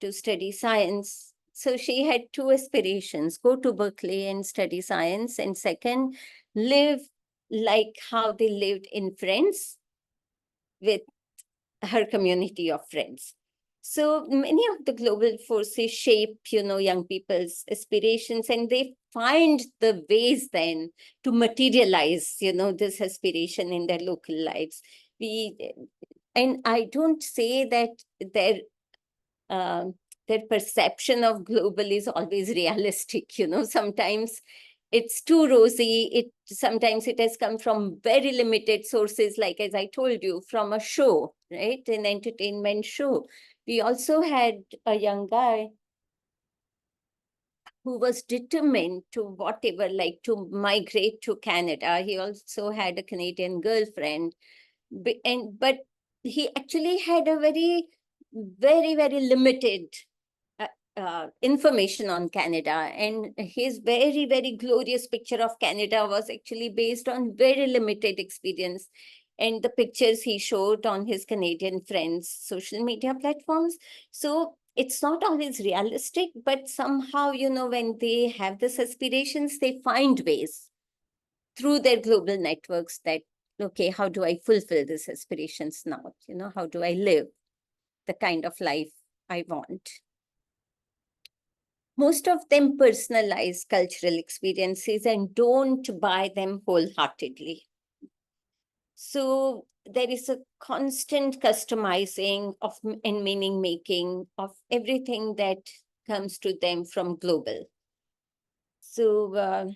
Speaker 2: to study science. So she had two aspirations: go to Berkeley and study science, and second, live like how they lived in France with her community of friends. So many of the global forces shape, young people's aspirations, and they find the ways then to materialize, this aspiration in their local lives. And I don't say that their perception of global is always realistic. Sometimes it's too rosy. Sometimes it has come from very limited sources, like, as I told you, from a show, right? An entertainment show. We also had a young guy who was determined to to migrate to Canada. He also had a Canadian girlfriend, but he actually had a very, very limited information on Canada, and his very, very glorious picture of Canada was actually based on very limited experience and the pictures he showed on his Canadian friends' social media platforms. So it's not always realistic, but somehow, when they have these aspirations, they find ways through their global networks that, okay, how do I fulfill these aspirations now? How do I live the kind of life I want? Most of them personalize cultural experiences and don't buy them wholeheartedly. So there is a constant customizing of and meaning making of everything that comes to them from global. So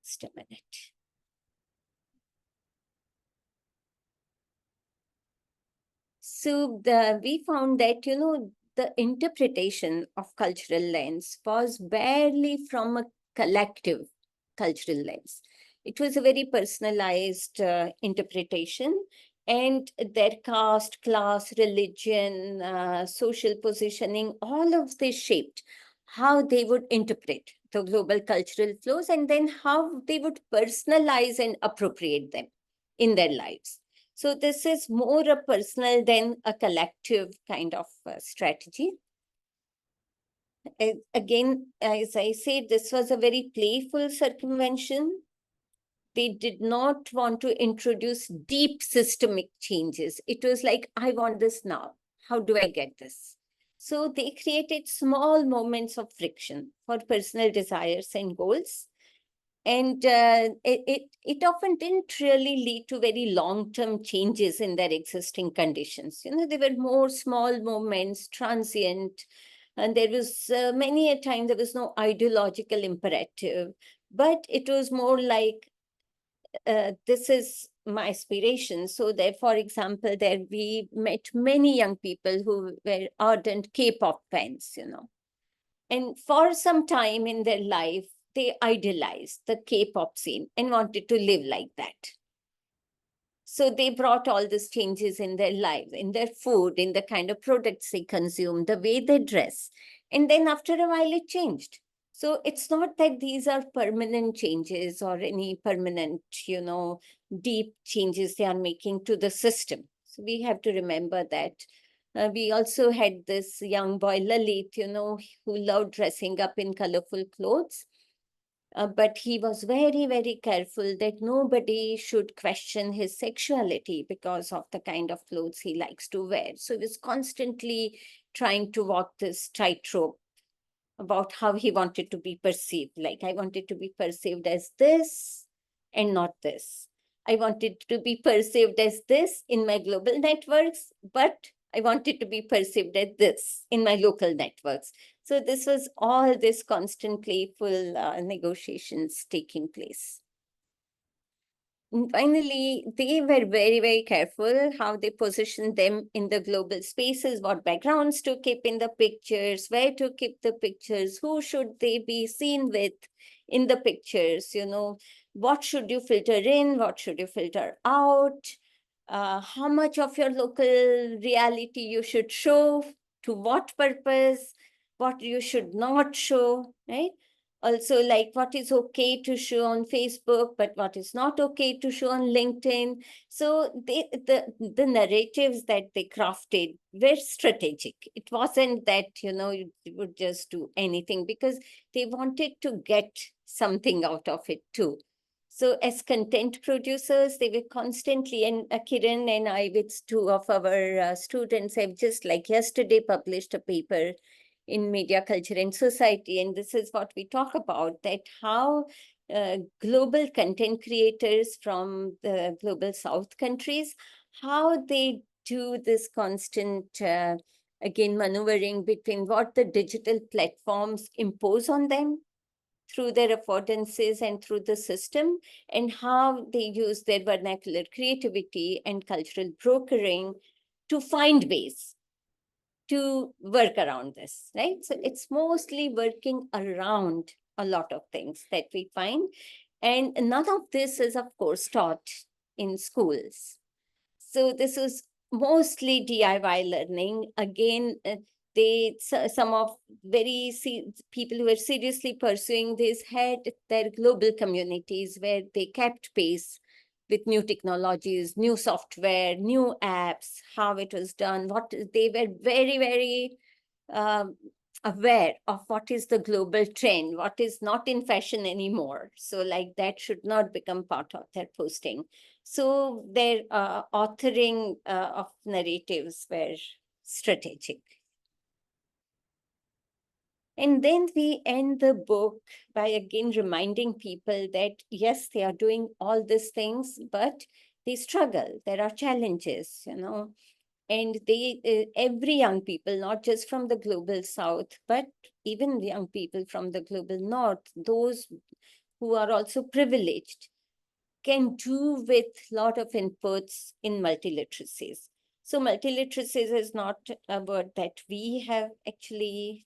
Speaker 2: just a minute. So we found that, the interpretation of cultural lens was barely from a collective cultural lens. It was a very personalized interpretation, and their caste, class, religion, social positioning, all of this shaped how they would interpret the global cultural flows, and then how they would personalize and appropriate them in their lives. So this is more a personal than a collective kind of strategy. Again, as I said, this was a very playful circumvention. They did not want to introduce deep systemic changes. It was like, I want this now. How do I get this? So they created small moments of friction for personal desires and goals. And it often didn't really lead to very long-term changes in their existing conditions. You know, they were more small moments, transient, and there was many a time there was no ideological imperative, but it was more like, this is my aspiration. So there, for example, there we met many young people who were ardent K-pop fans, you know. And for some time in their life, they idolized the K-pop scene and wanted to live like that. So they brought all these changes in their life, in their food, in the kind of products they consume, the way they dress. And then after a while, it changed. So it's not that these are permanent changes or any permanent, you know, deep changes they are making to the system. So we have to remember that. We also had this young boy, Lalit, you know, who loved dressing up in colorful clothes. But he was very, very careful that nobody should question his sexuality because of the kind of clothes he likes to wear. So he was constantly trying to walk this tightrope about how he wanted to be perceived. Like, I wanted to be perceived as this and not this. I wanted to be perceived as this in my global networks, but I wanted to be perceived as this in my local networks. So this was all this constant playful negotiations taking place. And finally, they were very, very careful how they positioned them in the global spaces, what backgrounds to keep in the pictures, where to keep the pictures, who should they be seen with in the pictures, you know, what should you filter in, what should you filter out, how much of your local reality you should show, to what purpose, what you should not show, right? Also, like what is okay to show on Facebook, but what is not okay to show on LinkedIn. So the narratives that they crafted were strategic. It wasn't that, you know, you would just do anything, because they wanted to get something out of it too. So as content producers, they were constantly, and Kiran and I with two of our students have just like yesterday published a paper in Media, Culture and Society. And this is what we talk about, that how global content creators from the global South countries, how they do this constant, again, maneuvering between what the digital platforms impose on them through their affordances and through the system, and how they use their vernacular creativity and cultural brokering to find ways to work around this, right? So it's mostly working around a lot of things that we find. And none of this is, of course, taught in schools. So this is mostly DIY learning. Again, some of people who are seriously pursuing this had their global communities where they kept pace with new technologies, new software, new apps, how it was done, what they were very, very aware of what is the global trend, what is not in fashion anymore. So like that should not become part of their posting. So their authoring of narratives were strategic. And then we end the book by again reminding people that, yes, they are doing all these things, but they struggle. There are challenges, you know, and every young people, not just from the global South, but even young people from the global North, those who are also privileged, can do with a lot of inputs in multiliteracies. So multiliteracies is not a word that we have actually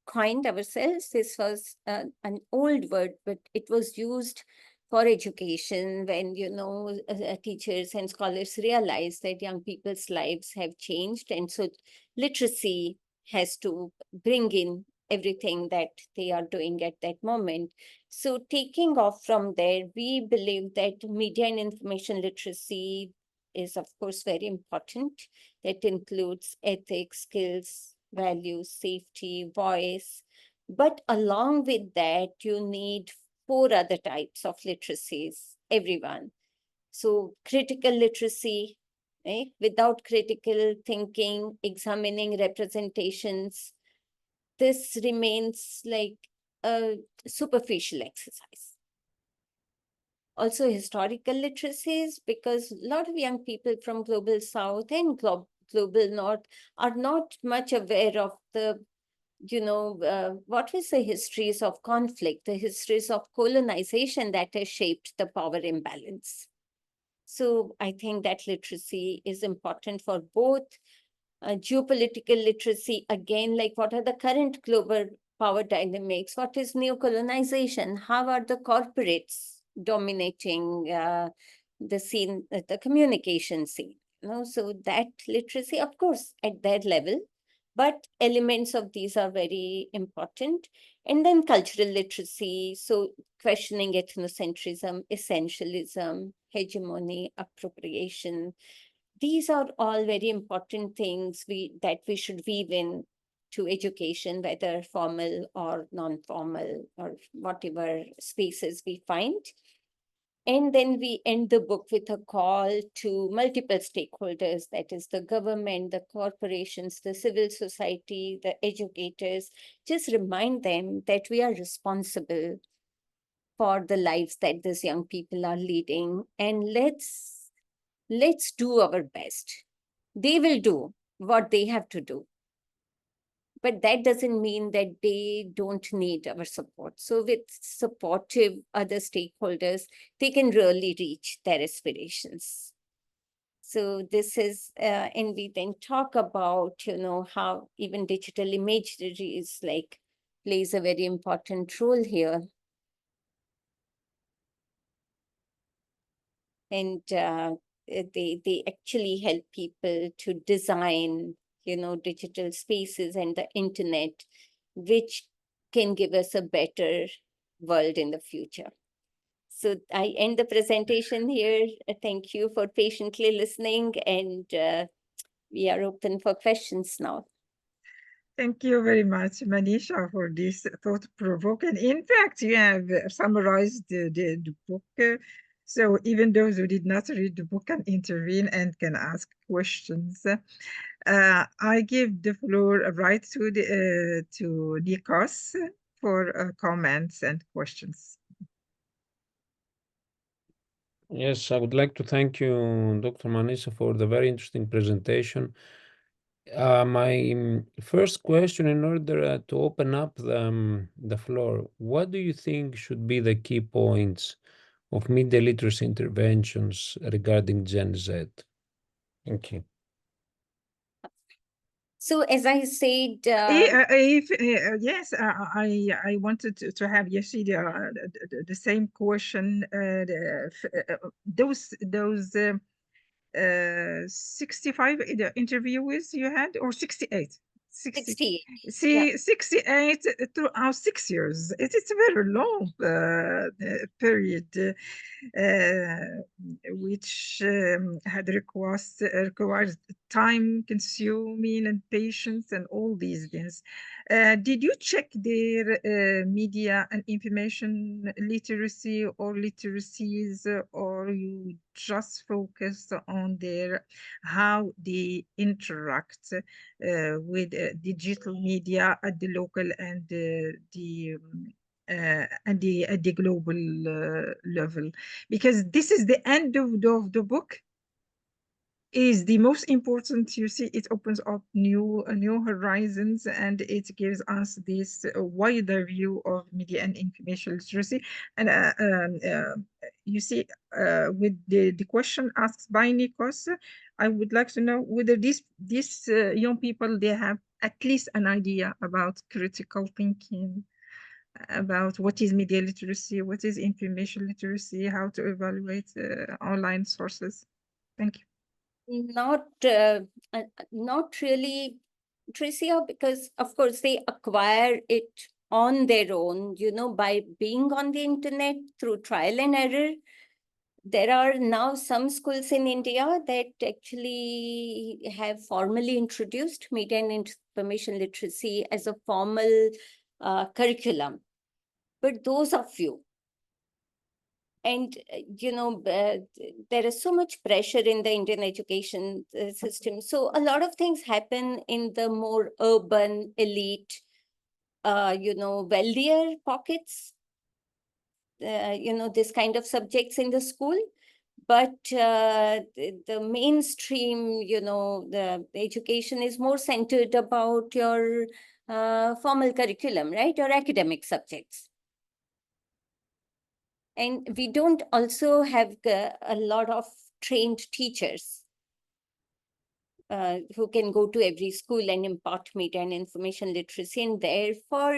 Speaker 2: coined ourselves. This was an old word, but it was used for education when, you know, teachers and scholars realized that young people's lives have changed. And so literacy has to bring in everything that they are doing at that moment. So taking off from there, we believe that media and information literacy is, of course, very important. That includes ethics, skills, values, safety, voice. But along with that, you need 4 other types of literacies, everyone. So critical literacy, right? Without critical thinking, examining representations, this remains like a superficial exercise. Also historical literacies, because a lot of young people from global south and global north are not much aware of the, what was the histories of conflict, the histories of colonization that has shaped the power imbalance. So I think that literacy is important for both geopolitical literacy, again, like what are the current global power dynamics? What is neocolonization? How are the corporates dominating the scene, the communication scene? So that literacy, of course, at that level, but elements of these are very important. And then cultural literacy, so questioning ethnocentrism, essentialism, hegemony, appropriation. These are all very important things that we should weave in to education, whether formal or non-formal or whatever spaces we find. And then we end the book with a call to multiple stakeholders, that is the government, the corporations, the civil society, the educators. Just remind them that we are responsible for the lives that these young people are leading. And let's do our best. They will do what they have to do. But that doesn't mean that they don't need our support. So with supportive other stakeholders, they can really reach their aspirations. So this is, and we then talk about, how even digital imagery is plays a very important role here. And they actually help people to design, digital spaces and the internet, which can give us a better world in the future. So I end the presentation here. Thank you for patiently listening, and we are open for questions now.
Speaker 1: Thank you very much, Manisha, for this thought-provoking. In fact, you have summarized the book. So even those who did not read the book can intervene and can ask questions. I give the floor right to Nikos for comments and questions.
Speaker 3: Yes, I would like to thank you, Dr. Manisha, for the very interesting presentation. My first question, in order to open up the floor, what do you think should be the key points of media literacy interventions regarding Gen Z? Thank you.
Speaker 2: So as I said,
Speaker 1: yes, I wanted to have Yashida the same question. Those 65 interviews you had, or 68?
Speaker 2: 68.
Speaker 1: See, 68 throughout 6 years. It's a very long period, which had required time consuming and patience and all these things. Did you check their media and information literacy or literacies, or you just focused on their how they interact with digital media at the local and at the global level? Because this is the end of the book, is the most important. You see, it opens up new horizons, and it gives us this wider view of media and information literacy. And you see, with the question asked by Nikos, I would like to know whether these young people, they have at least an idea about critical thinking, about what is media literacy, what is information literacy, how to evaluate online sources. Thank you.
Speaker 2: not really literacy, because of course they acquire it on their own, by being on the internet through trial and error. There are now some schools in India that actually have formally introduced media and information literacy as a formal curriculum, but those are few. And, there is so much pressure in the Indian education system. So a lot of things happen in the more urban, elite, wealthier pockets, this kind of subjects in the school. But the mainstream, the education is more centered about your formal curriculum, right? Or academic subjects. And we don't also have a lot of trained teachers who can go to every school and impart media and information literacy. And therefore,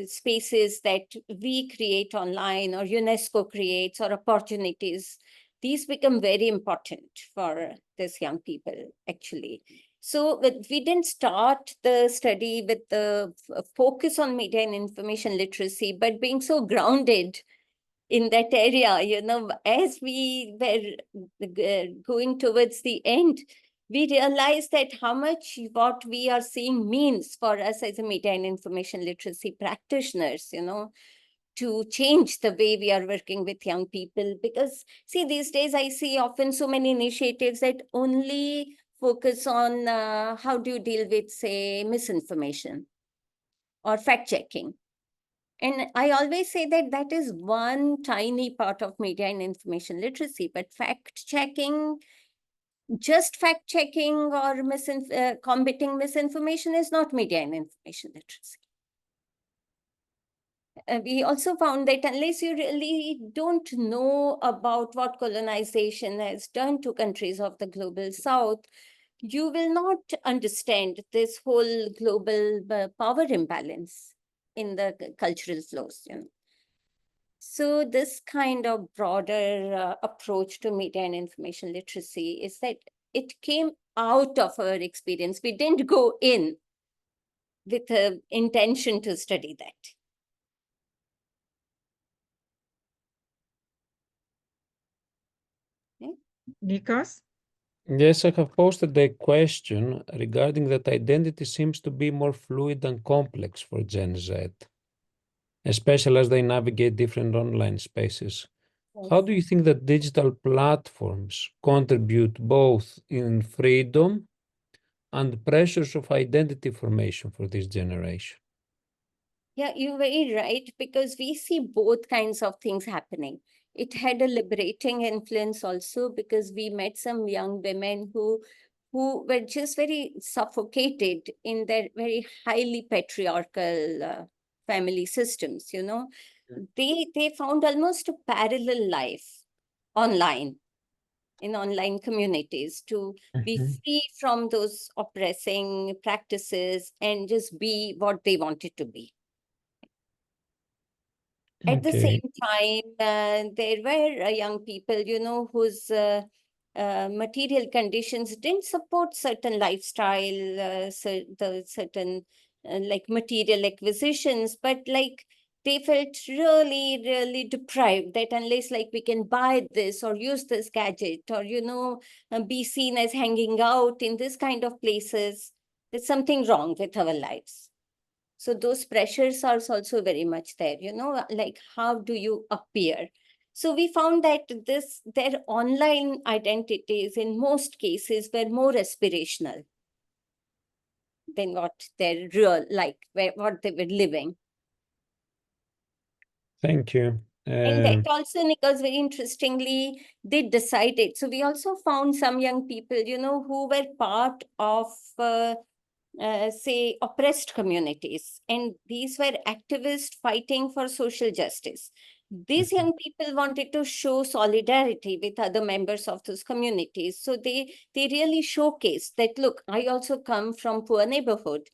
Speaker 2: spaces that we create online or UNESCO creates, or opportunities, these become very important for these young people, actually. So we didn't start the study with the focus on media and information literacy, but being so grounded in that area, as we were going towards the end, we realized that how much what we are seeing means for us as a media and information literacy practitioners, to change the way we are working with young people. Because see, these days I see often so many initiatives that only focus on how do you deal with, say, misinformation or fact-checking. And I always say that that is one tiny part of media and information literacy, but fact-checking, just fact-checking or combating misinformation is not media and information literacy. We also found that unless you really don't know about what colonization has done to countries of the global south, you will not understand this whole global power imbalance in the cultural flows. So this kind of broader approach to media and information literacy is that it came out of our experience. We didn't go in with an intention to study that.
Speaker 1: Nikos?
Speaker 3: Yes, I have posted a question regarding that identity seems to be more fluid and complex for Gen Z, especially as they navigate different online spaces. How do you think that digital platforms contribute both in freedom and pressures of identity formation for this generation?
Speaker 2: Yeah, you're very right, because we see both kinds of things happening. It had a liberating influence also, because we met some young women who were just very suffocated in their very highly patriarchal family systems, They found almost a parallel life online, in online communities, to be free from those oppressing practices and just be what they wanted to be. At the same time, there were young people, whose material conditions didn't support certain lifestyle, certain like material acquisitions, but like they felt really, really deprived, that unless like we can buy this or use this gadget or, be seen as hanging out in this kind of places, there's something wrong with our lives. So those pressures are also very much there, like how do you appear? So we found that their online identities in most cases were more aspirational than what their real, what they were living.
Speaker 3: Thank you.
Speaker 2: And that also, Nicholas, very interestingly, they decided. So we also found some young people, who were part of say, oppressed communities. And these were activists fighting for social justice. These young people wanted to show solidarity with other members of those communities. So they really showcased that, look, I also come from poor neighborhood.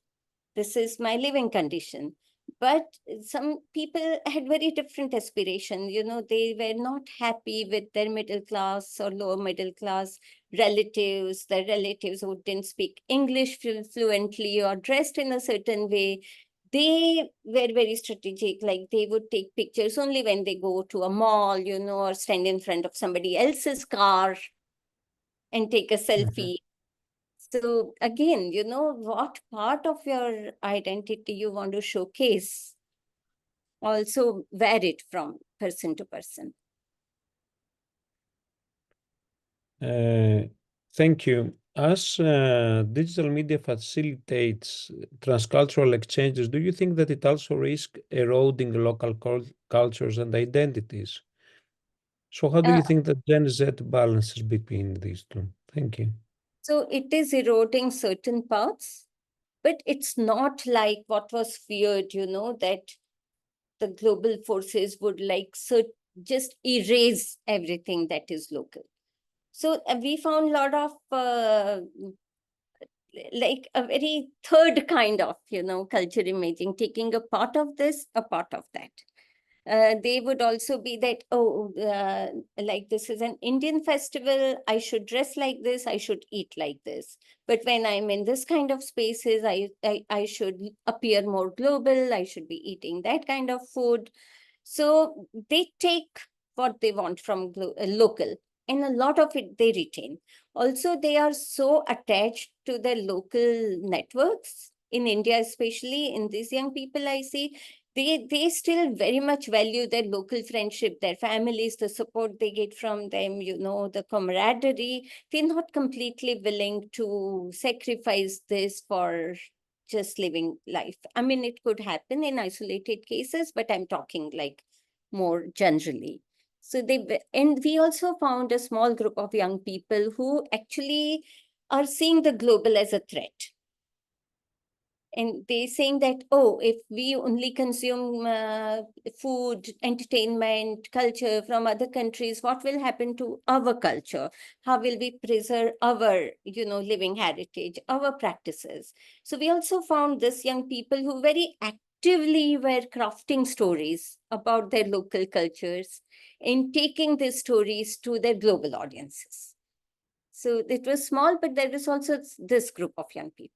Speaker 2: This is my living condition. But some people had very different aspirations. You know, they were not happy with their middle class or lower middle class relatives, their relatives who didn't speak English fluently or dressed in a certain way. They were very strategic, like they would take pictures only when they go to a mall, you know, or stand in front of somebody else's car and take a selfie. So again, you know, what part of your identity you want to showcase also varied from person to person.
Speaker 3: Thank you. As digital media facilitates transcultural exchanges, do you think that it also risks eroding local cultures and identities? So how do
Speaker 2: Uh,
Speaker 3: you think that Gen Z balances between these two? Thank you.
Speaker 2: so it is eroding certain parts, but it's not like what was feared, you know, that the global forces would like just erase everything that is local. So we found a lot of like a very third kind of, you know, culture imaging, taking a part of this, a part of that. They would also be that, oh, like this is an Indian festival, I should dress like this, I should eat like this. But when I'm in this kind of spaces, I should appear more global, I should be eating that kind of food. So they take what they want from local, and a lot of it they retain. Also, they are so attached to their local networks in India, especially in these young people I see. They still very much value their local friendship, their families, the support they get from them, you know, the camaraderie. They're not completely willing to sacrifice this for just living life. I mean, it could happen in isolated cases, but I'm talking like more generally. So and we also found a small group of young people who actually are seeing the global as a threat. And they saying that, oh, if we only consume food, entertainment, culture from other countries, what will happen to our culture? How will we preserve our, you know, living heritage, our practices? So we also found this young people who very actively were crafting stories about their local cultures and taking these stories to their global audiences. So it was small, but there was also this group of young people.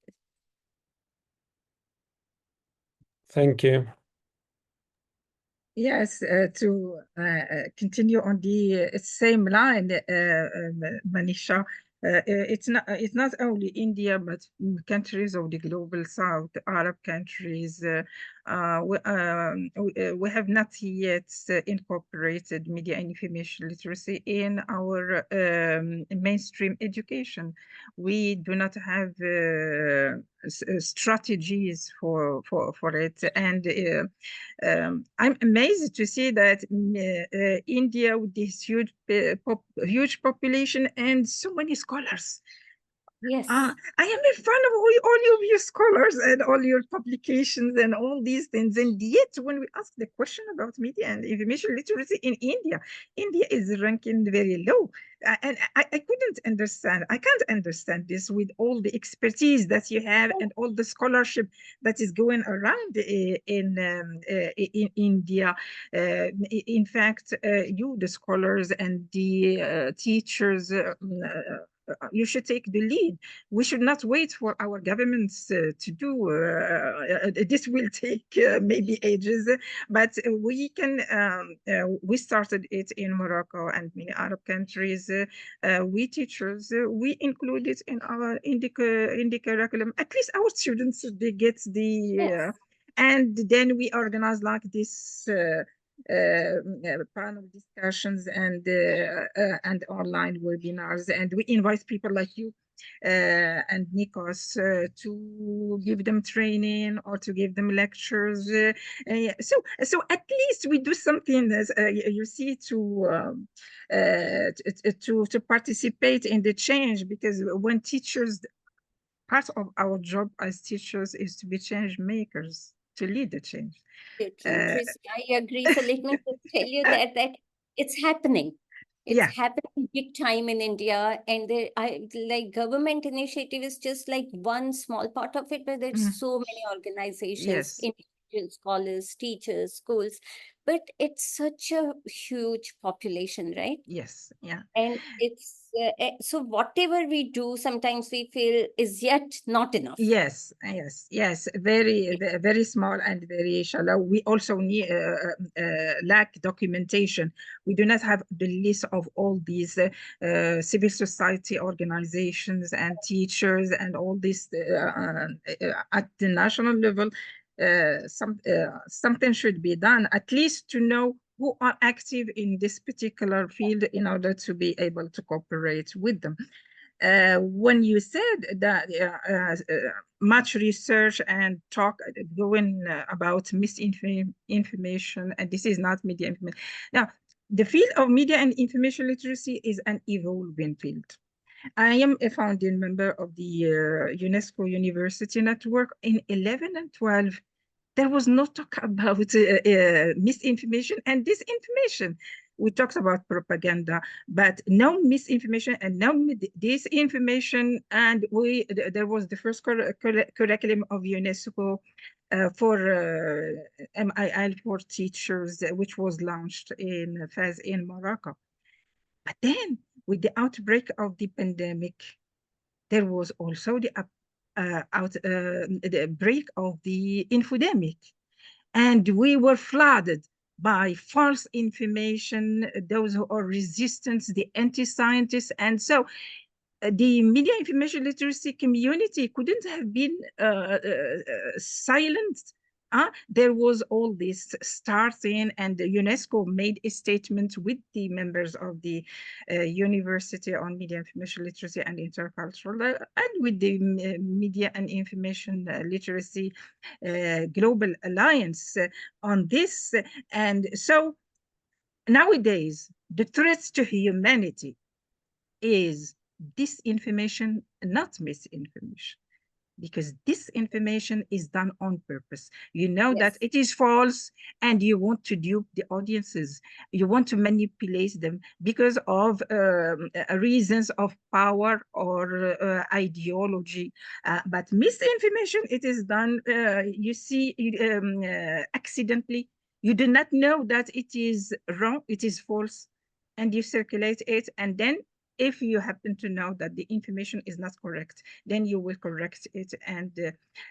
Speaker 3: Thank you.
Speaker 1: Yes, to continue on the same line, Manisha, it's not only India, but countries of the global south, Arab countries. We have not yet incorporated media and information literacy in our mainstream education. We do not have strategies for it, and I'm amazed to see that India, with this huge population and so many scholars.
Speaker 2: Yes.
Speaker 1: I am a fan of all of your scholars and all your publications and all these things. And yet, when we ask the question about media and information literacy in India, India is ranking very low. And I couldn't understand. I can't understand this with all the expertise that you have and all the scholarship that is going around in India. In fact, you, the scholars and the teachers, you should take the lead. We should not wait for our governments to do. This will take maybe ages, but we started it in Morocco and many Arab countries. We teachers, we include it in the curriculum. At least our students, they get
Speaker 2: Yes.
Speaker 1: and then we organize like this panel discussions and online webinars, and we invite people like you and Nikos to give them training or to give them lectures. So at least we do something, as you see, to participate in the change, because when teachers, part of our job as teachers is to be change makers, to lead the change.
Speaker 2: Tracy, I agree. So let me just tell you that it's happening. It's
Speaker 1: Yeah.
Speaker 2: happening big time in India, and like government initiative is just like one small part of it, but there's so many organizations
Speaker 1: Yes.
Speaker 2: in scholars, teachers, schools, but it's such a huge population, right?
Speaker 1: Yes, yeah.
Speaker 2: And it's so whatever we do, sometimes we feel is yet not enough.
Speaker 1: Yes, yes, very small and very shallow. We also need lack documentation. We do not have the list of all these civil society organizations and teachers and all this at the national level. Something should be done, at least to know who are active in this particular field in order to be able to cooperate with them. When you said that much research and talk going about misinformation, and this is not media information. Now, the field of media and information literacy is an evolving field. I am a founding member of the UNESCO University Network. In 11 and 12, there was no talk about misinformation and disinformation. We talked about propaganda, but no misinformation and no disinformation. And there was the first curriculum of UNESCO for MIL for teachers, which was launched in Fez in Morocco. But then, with the outbreak of the pandemic, there was also the break of the infodemic, and we were flooded by false information, those who are resistant, the anti-scientists, and so the media information literacy community couldn't have been silenced. There was all this starting, and the UNESCO made a statement with the members of the University on Media Information Literacy and Intercultural, and with the Media and Information Literacy Global Alliance on this. And so nowadays, the threats to humanity is disinformation, not misinformation, because disinformation is done on purpose. You know that it is false, and you want to dupe the audiences. You want to manipulate them because of reasons of power or ideology. But misinformation, it is done, you see, accidentally. You do not know that it is wrong, it is false, and you circulate it, and then if you happen to know that the information is not correct, then you will correct it and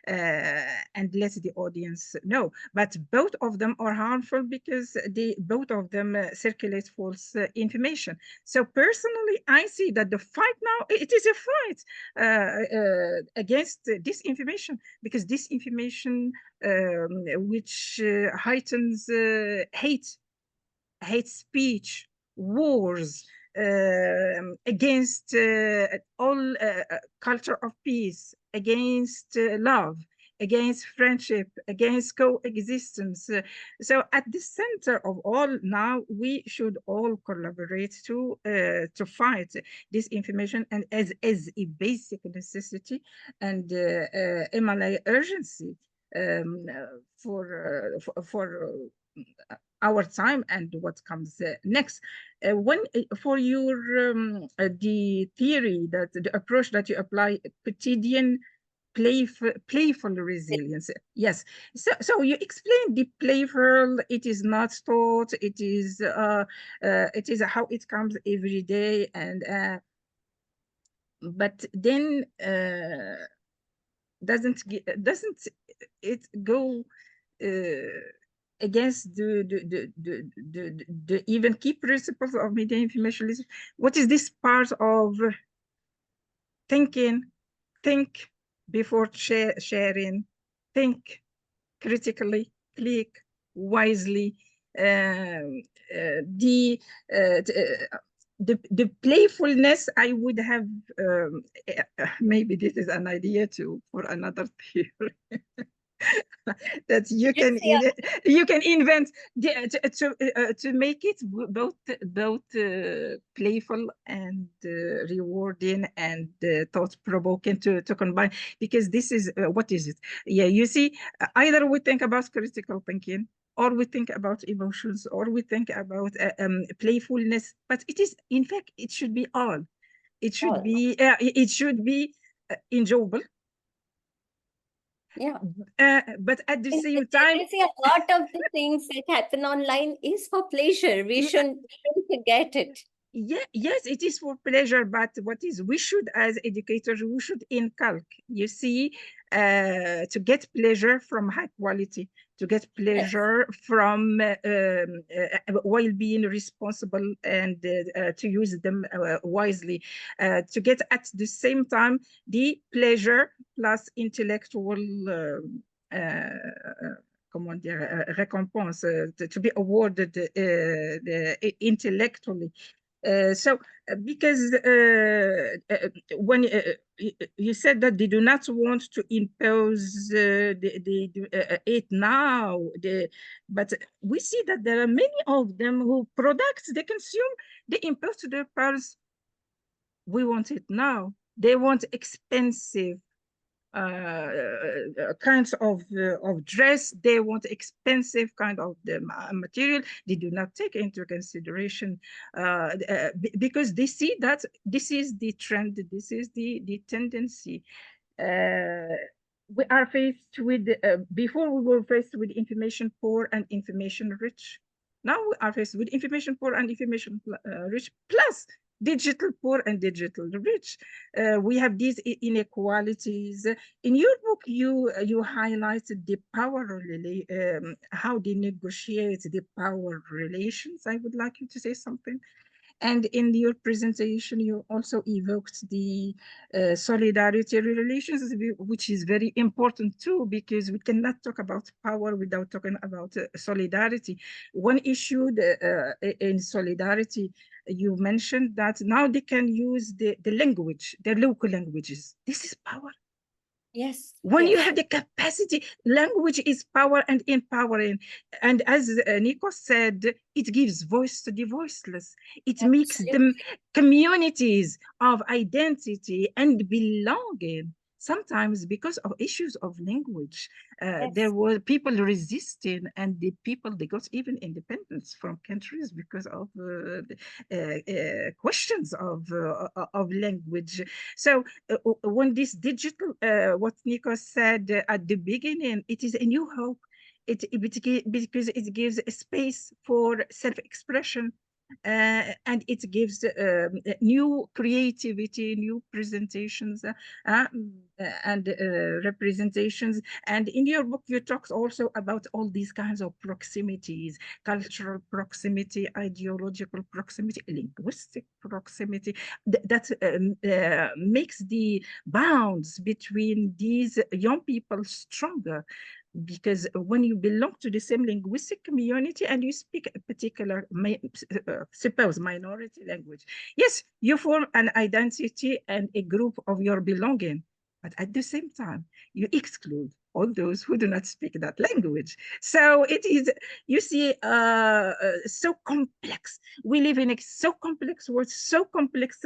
Speaker 1: let the audience know. But both of them are harmful because both of them circulate false information. So personally, I see that the fight now, it is a fight against disinformation, because disinformation which heightens hate speech, wars, against all culture of peace, against love, against friendship, against coexistence. So at the center of all now, we should all collaborate to fight disinformation, and as a basic necessity and MLA urgency for our time and what comes next. For your the theory, that the approach that you apply, quotidian playful resilience. Yes. So you explain the playful. It is not taught. It is how it comes every day, and but then doesn't it go against the even key principles of media information literacy? What is this part of think before sharing, think critically, click wisely, the playfulness? I would have maybe this is an idea for another theory. That you can invent to make it both playful and rewarding and thought-provoking to combine, because this is what is it? Yeah, you see, either we think about critical thinking, or we think about emotions, or we think about playfulness, but it is, in fact, it should be all. It should be enjoyable,
Speaker 2: Yeah.
Speaker 1: But at the
Speaker 2: And
Speaker 1: same time,
Speaker 2: I see a lot of the things that happen online is for pleasure. We
Speaker 1: yeah,
Speaker 2: shouldn't forget it.
Speaker 1: yeah, yes, it is for pleasure, but we should, as educators, we should inculcate, you see, to get pleasure from high quality, to get pleasure from while being responsible, and to use them wisely, to get at the same time the pleasure plus intellectual comment dire, récompense, to be awarded intellectually. Because when you said that they do not want to impose it now, but we see that there are many of them who products they consume, they impose to their parents, we want it now. They want expensive kinds of dress. They want expensive kind of the material. They do not take into consideration because they see that this is the trend, this is the tendency. We are faced with, before we were faced with information poor and information rich. Now we are faced with information poor and information rich, plus digital poor and digital rich. We have these inequalities. In your book, you highlighted the power, how they negotiate the power relations. I would like you to say something. And in your presentation, you also evoked the solidarity relations, which is very important too, because we cannot talk about power without talking about solidarity. One issue in solidarity, you mentioned that now they can use the language, their local languages. This is power.
Speaker 2: Yes.
Speaker 1: When
Speaker 2: yes.
Speaker 1: you have the capacity, language is power and empowering. And as Nico said, it gives voice to the voiceless. It makes them communities of identity and belonging. Sometimes because of issues of language, there were people resisting, and the people, they got even independence from countries because of questions of language. So when this digital, what Nico said at the beginning, it is a new hope. Because it gives a space for self-expression, and it gives new creativity, new presentations, and representations. And in your book, you talk also about all these kinds of proximities: cultural proximity, ideological proximity, linguistic proximity, that makes the bounds between these young people stronger. Because when you belong to the same linguistic community and you speak a particular, suppose, minority language, yes, you form an identity and a group of your belonging, but at the same time, you exclude all those who do not speak that language. So it is, you see, so complex. We live in a so complex world, so complex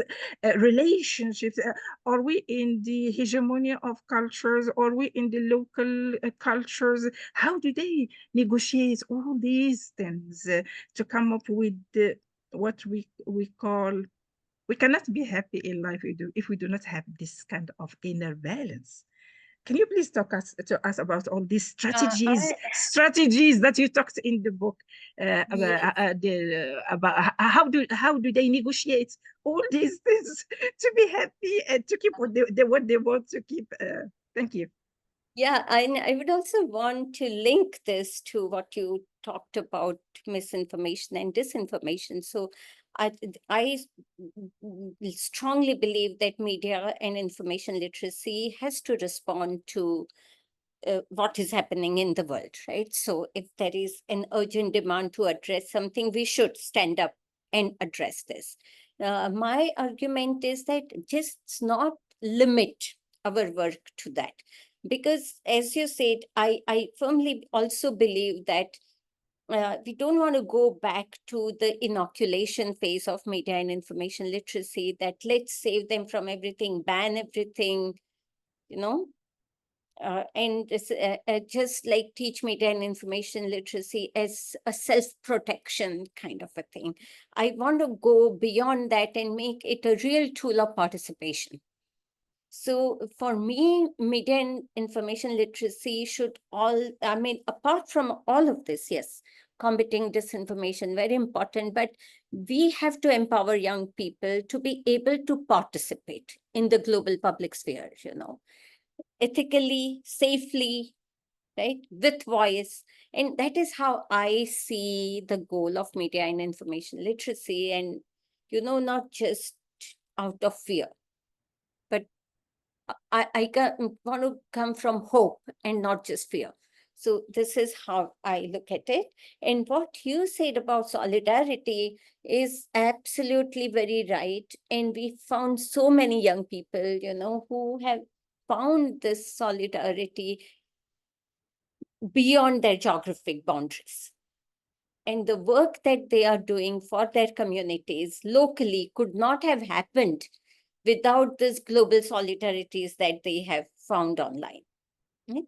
Speaker 1: relationships. Are we in the hegemony of cultures? Are we in the local cultures? How do they negotiate all these things to come up with what we call, we cannot be happy in life if we do not have this kind of inner balance. Can you please talk to us about all these strategies that you talked in the book about how do they negotiate all these things to be happy and to keep what they want to keep? Thank you.
Speaker 2: Yeah, I would also want to link this to what you talked about, misinformation and disinformation. So I strongly believe that media and information literacy has to respond to what is happening in the world, right? So if there is an urgent demand to address something, we should stand up and address this. My argument is that just not limit our work to that. Because as you said, I firmly also believe that we don't want to go back to the inoculation phase of media and information literacy, that let's save them from everything, ban everything, you know, and just like teach media and information literacy as a self-protection kind of a thing. I want to go beyond that and make it a real tool of participation. So for me, media and information literacy should apart from all of this, yes, combating disinformation, very important, but we have to empower young people to be able to participate in the global public sphere, ethically, safely, right, with voice. And that is how I see the goal of media and information literacy. And, not just out of fear, but I want to come from hope and not just fear. So this is how I look at it. And what you said about solidarity is absolutely very right. And we found so many young people, who have found this solidarity beyond their geographic boundaries. And the work that they are doing for their communities locally could not have happened without this global solidarities that they have found online. Right?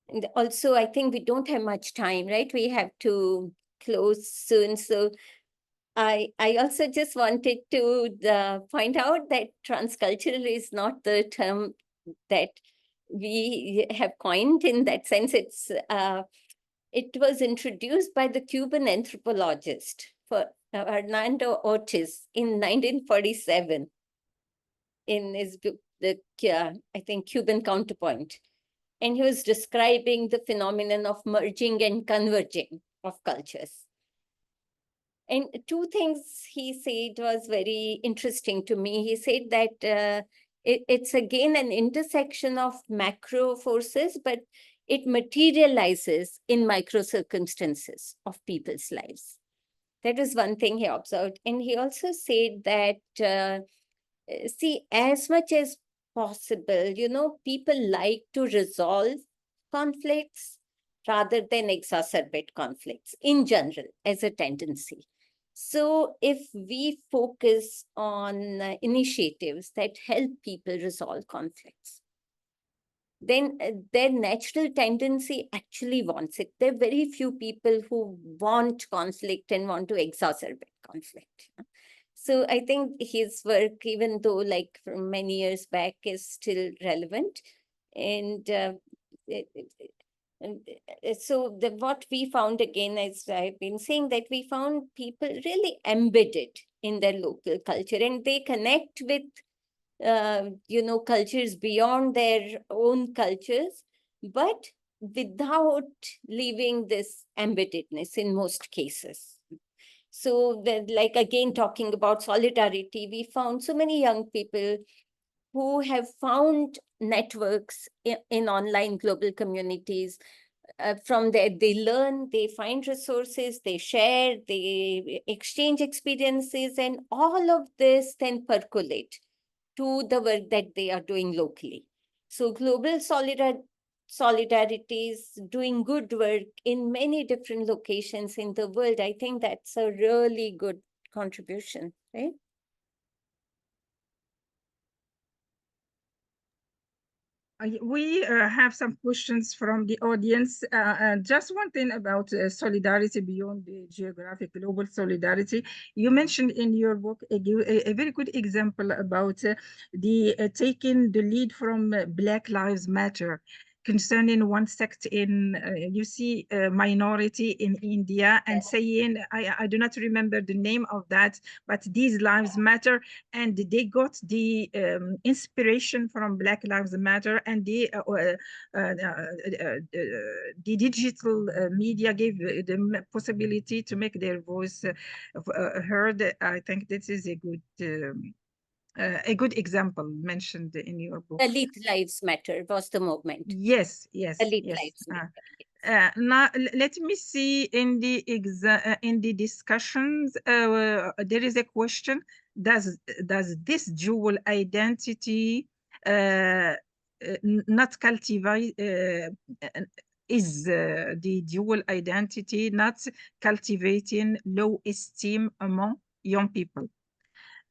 Speaker 2: And also, I think we don't have much time, right? We have to close soon. So I also just wanted to point out that transcultural is not the term that we have coined in that sense. It was introduced by the Cuban anthropologist Hernando Ortiz in 1947 in his book, I think, Cuban Counterpoint. And he was describing the phenomenon of merging and converging of cultures. And two things he said was very interesting to me. He said that it's again an intersection of macro forces, but it materializes in micro circumstances of people's lives. That is one thing he observed. And he also said that, see, as much as possible, people like to resolve conflicts rather than exacerbate conflicts in general as a tendency. So if we focus on initiatives that help people resolve conflicts, then their natural tendency actually wants it. There are very few people who want conflict and want to exacerbate conflict. So I think his work, even though like from many years back, is still relevant. And so what we found again, as I've been saying, that we found people really embedded in their local culture, and they connect with cultures beyond their own cultures, but without leaving this embeddedness in most cases. So like again, talking about solidarity, we found so many young people who have found networks in online global communities. From there, they learn, they find resources, they share, they exchange experiences, and all of this then percolate to the work that they are doing locally. So global solidarity is doing good work in many different locations in the world. I think that's a really good contribution, right?
Speaker 1: We have some questions from the audience. Just one thing about solidarity beyond the geographic, global solidarity. You mentioned in your book a very good example about the taking the lead from Black Lives Matter concerning one sect in, you see, minority in India, and saying, I do not remember the name of that, but these lives matter, and they got the inspiration from Black Lives Matter, and the digital media gave them possibility to make their voice heard. I think this is a good example mentioned in your book.
Speaker 2: Dalit Lives Matter was the movement.
Speaker 1: Yes.
Speaker 2: Dalit Lives Matter.
Speaker 1: Now let me see in the discussions. There is a question: Does this dual identity not cultivate? Is the dual identity not cultivating low esteem among young people?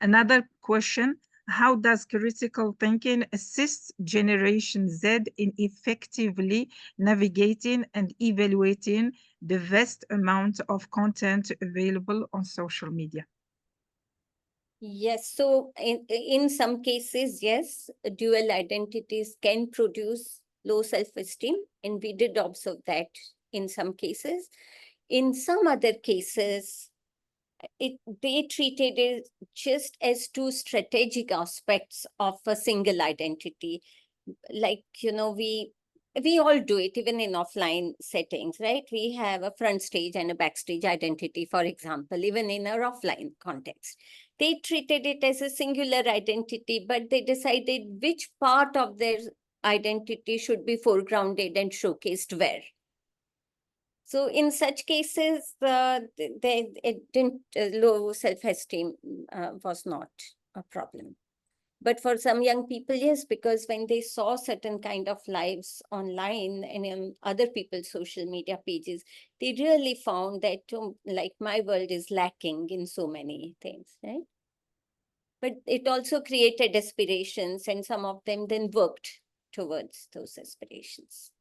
Speaker 1: Another question: how does critical thinking assist Generation Z in effectively navigating and evaluating the vast amount of content available on social media?
Speaker 2: Yes, so in some cases, yes, dual identities can produce low self-esteem, and we did observe that in some cases. In some other cases, they treated it just as two strategic aspects of a single identity. Like, we all do it even in offline settings, right? We have a front stage and a backstage identity, for example, even in our offline context. They treated it as a singular identity, but they decided which part of their identity should be foregrounded and showcased where. So in such cases, low self-esteem was not a problem. But for some young people, yes, because when they saw certain kind of lives online and in other people's social media pages, they really found that like my world is lacking in so many things, right? But it also created aspirations, and some of them then worked towards those aspirations.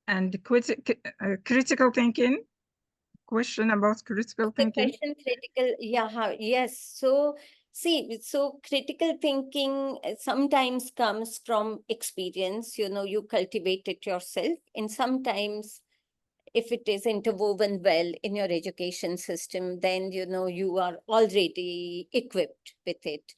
Speaker 1: And critical thinking, question about critical
Speaker 2: The
Speaker 1: thinking.
Speaker 2: question critical, yes. So see, so critical thinking sometimes comes from experience, you cultivate it yourself, and sometimes if it is interwoven well in your education system, then you are already equipped with it.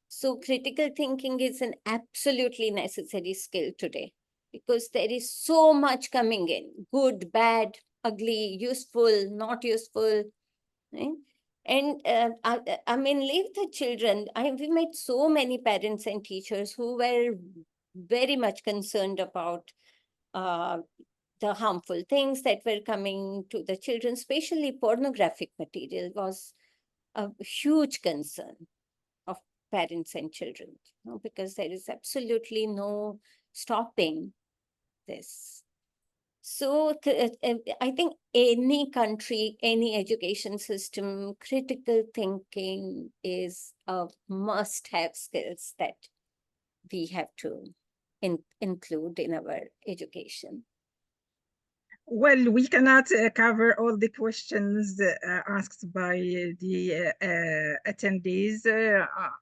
Speaker 2: So critical thinking is an absolutely necessary skill today, because there is so much coming in, good, bad, ugly, useful, not useful, right? And I mean, leave the children. We met so many parents and teachers who were very much concerned about uh, the harmful things that were coming to the children, especially pornographic material was a huge concern of parents and children, because there is absolutely no stopping this. So I think any country, any education system, critical thinking is a must-have skills that we have to include in our education.
Speaker 1: Well, we cannot cover all the questions asked by the attendees.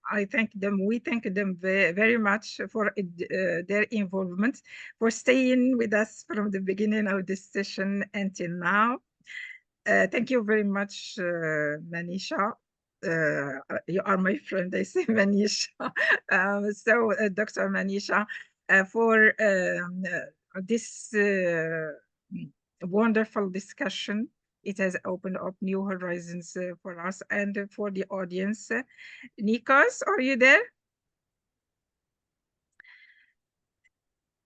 Speaker 1: I thank them. We thank them very much for their involvement, for staying with us from the beginning of this session until now. Thank you very much, Manisha. You are my friend, I say Manisha. Dr. Manisha, for this wonderful discussion. It has opened up new horizons for us and for the audience. Nikos, are you there?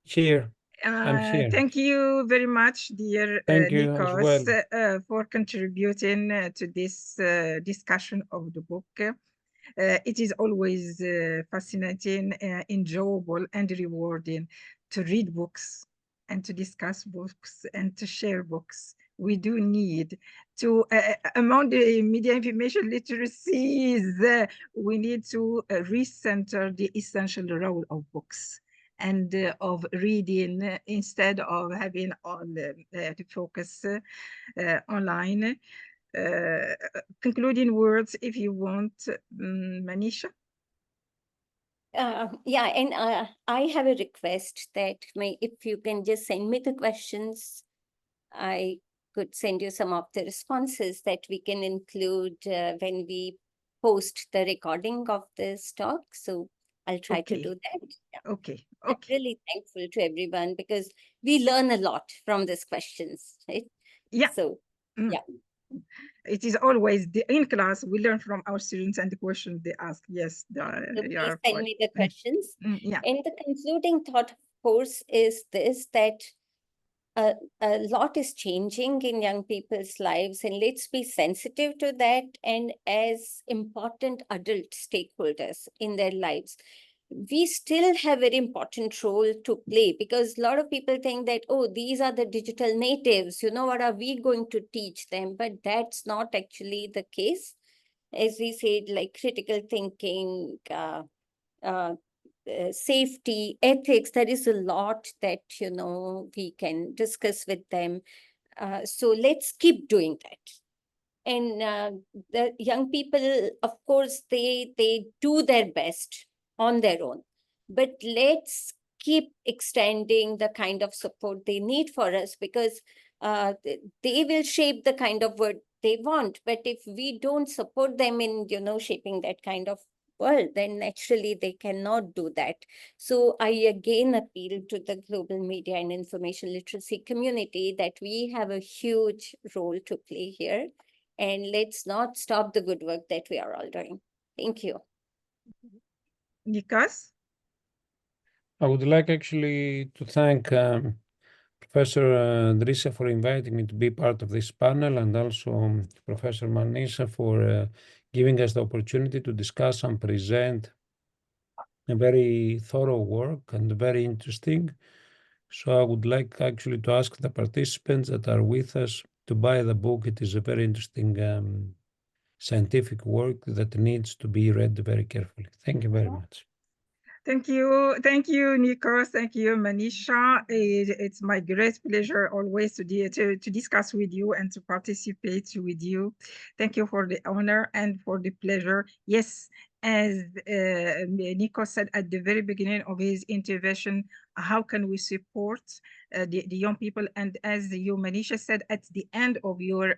Speaker 3: Here. I'm here.
Speaker 1: Thank you very much, dear
Speaker 3: Thank you as well.
Speaker 1: Nikos, for contributing to this discussion of the book. It is always fascinating, enjoyable, and rewarding to read books and to discuss books and to share books. We do need to, among the media information literacies, we need to recenter the essential role of books and of reading instead of having all the focus online. Concluding words, if you want, Manisha.
Speaker 2: Yeah, and I have a request that if you can just send me the questions, I could send you some of the responses that we can include when we post the recording of this talk. So I'll try to do that. Yeah.
Speaker 1: Okay.
Speaker 2: I'm really thankful to everyone, because we learn a lot from these questions, right?
Speaker 1: Yeah.
Speaker 2: So, yeah.
Speaker 1: It is always in class, we learn from our students and the questions they ask. Yes.
Speaker 2: So please send me the questions.
Speaker 1: Yeah.
Speaker 2: And the concluding thought, of course, is this, that a lot is changing in young people's lives, and let's be sensitive to that. And as important adult stakeholders in their lives, we still have very important role to play, because a lot of people think that, oh, these are the digital natives, what are we going to teach them? But that's not actually the case. As we said, like critical thinking, safety, ethics, there is a lot that, we can discuss with them. So let's keep doing that. And the young people, of course, they do their best on their own. But let's keep extending the kind of support they need for us, because they will shape the kind of world they want. But if we don't support them in, shaping that kind of world, then naturally they cannot do that. So I again appeal to the global media and information literacy community that we have a huge role to play here. And let's not stop the good work that we are all doing. Thank you.
Speaker 1: Nikos?
Speaker 3: I would like actually to thank Professor Drisha for inviting me to be part of this panel, and also Professor Manisha for giving us the opportunity to discuss and present a very thorough work and very interesting. So I would like actually to ask the participants that are with us to buy the book. It is a very interesting scientific work that needs to be read very carefully. Thank you very much.
Speaker 1: Thank you, Nikos. Thank you, Manisha. It's my great pleasure always to discuss with you and to participate with you. Thank you for the honor and for the pleasure. Yes, as Nikos said at the very beginning of his intervention, how can we support the young people? And as you, Manisha, said at the end of your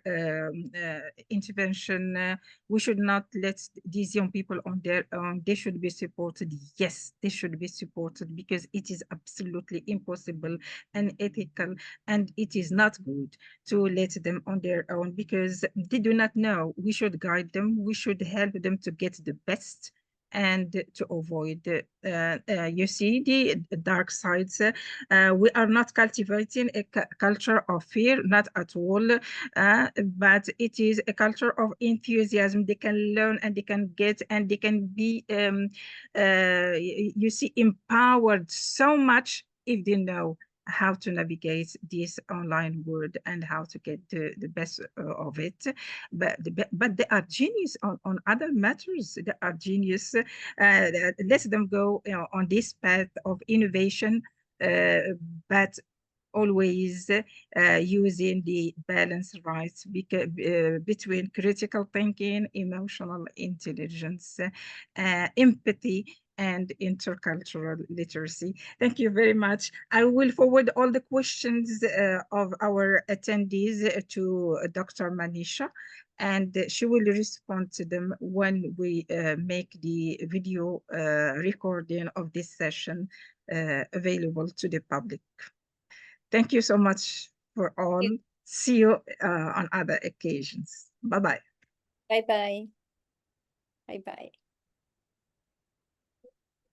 Speaker 1: intervention, we should not let these young people on their own. They should be supported. Yes, they should be supported, because it is absolutely impossible and ethical, and it is not good to let them on their own, because they do not know. We should guide them. We should help them to get the best and to avoid, you see, the dark sides. We are not cultivating a culture of fear, not at all, but it is a culture of enthusiasm. They can learn and they can get and they can be, you see, empowered so much if they know how to navigate this online world and how to get the best of it. But they are genius on other matters. They are genius. Let them go on this path of innovation, but always using the balance rights between critical thinking, emotional intelligence, empathy, and intercultural literacy. Thank you very much. I will forward all the questions of our attendees to Dr. Manisha, and she will respond to them when we make the video recording of this session available to the public. Thank you so much for all. See you on other occasions. Bye-bye.
Speaker 2: Bye-bye. Bye-bye.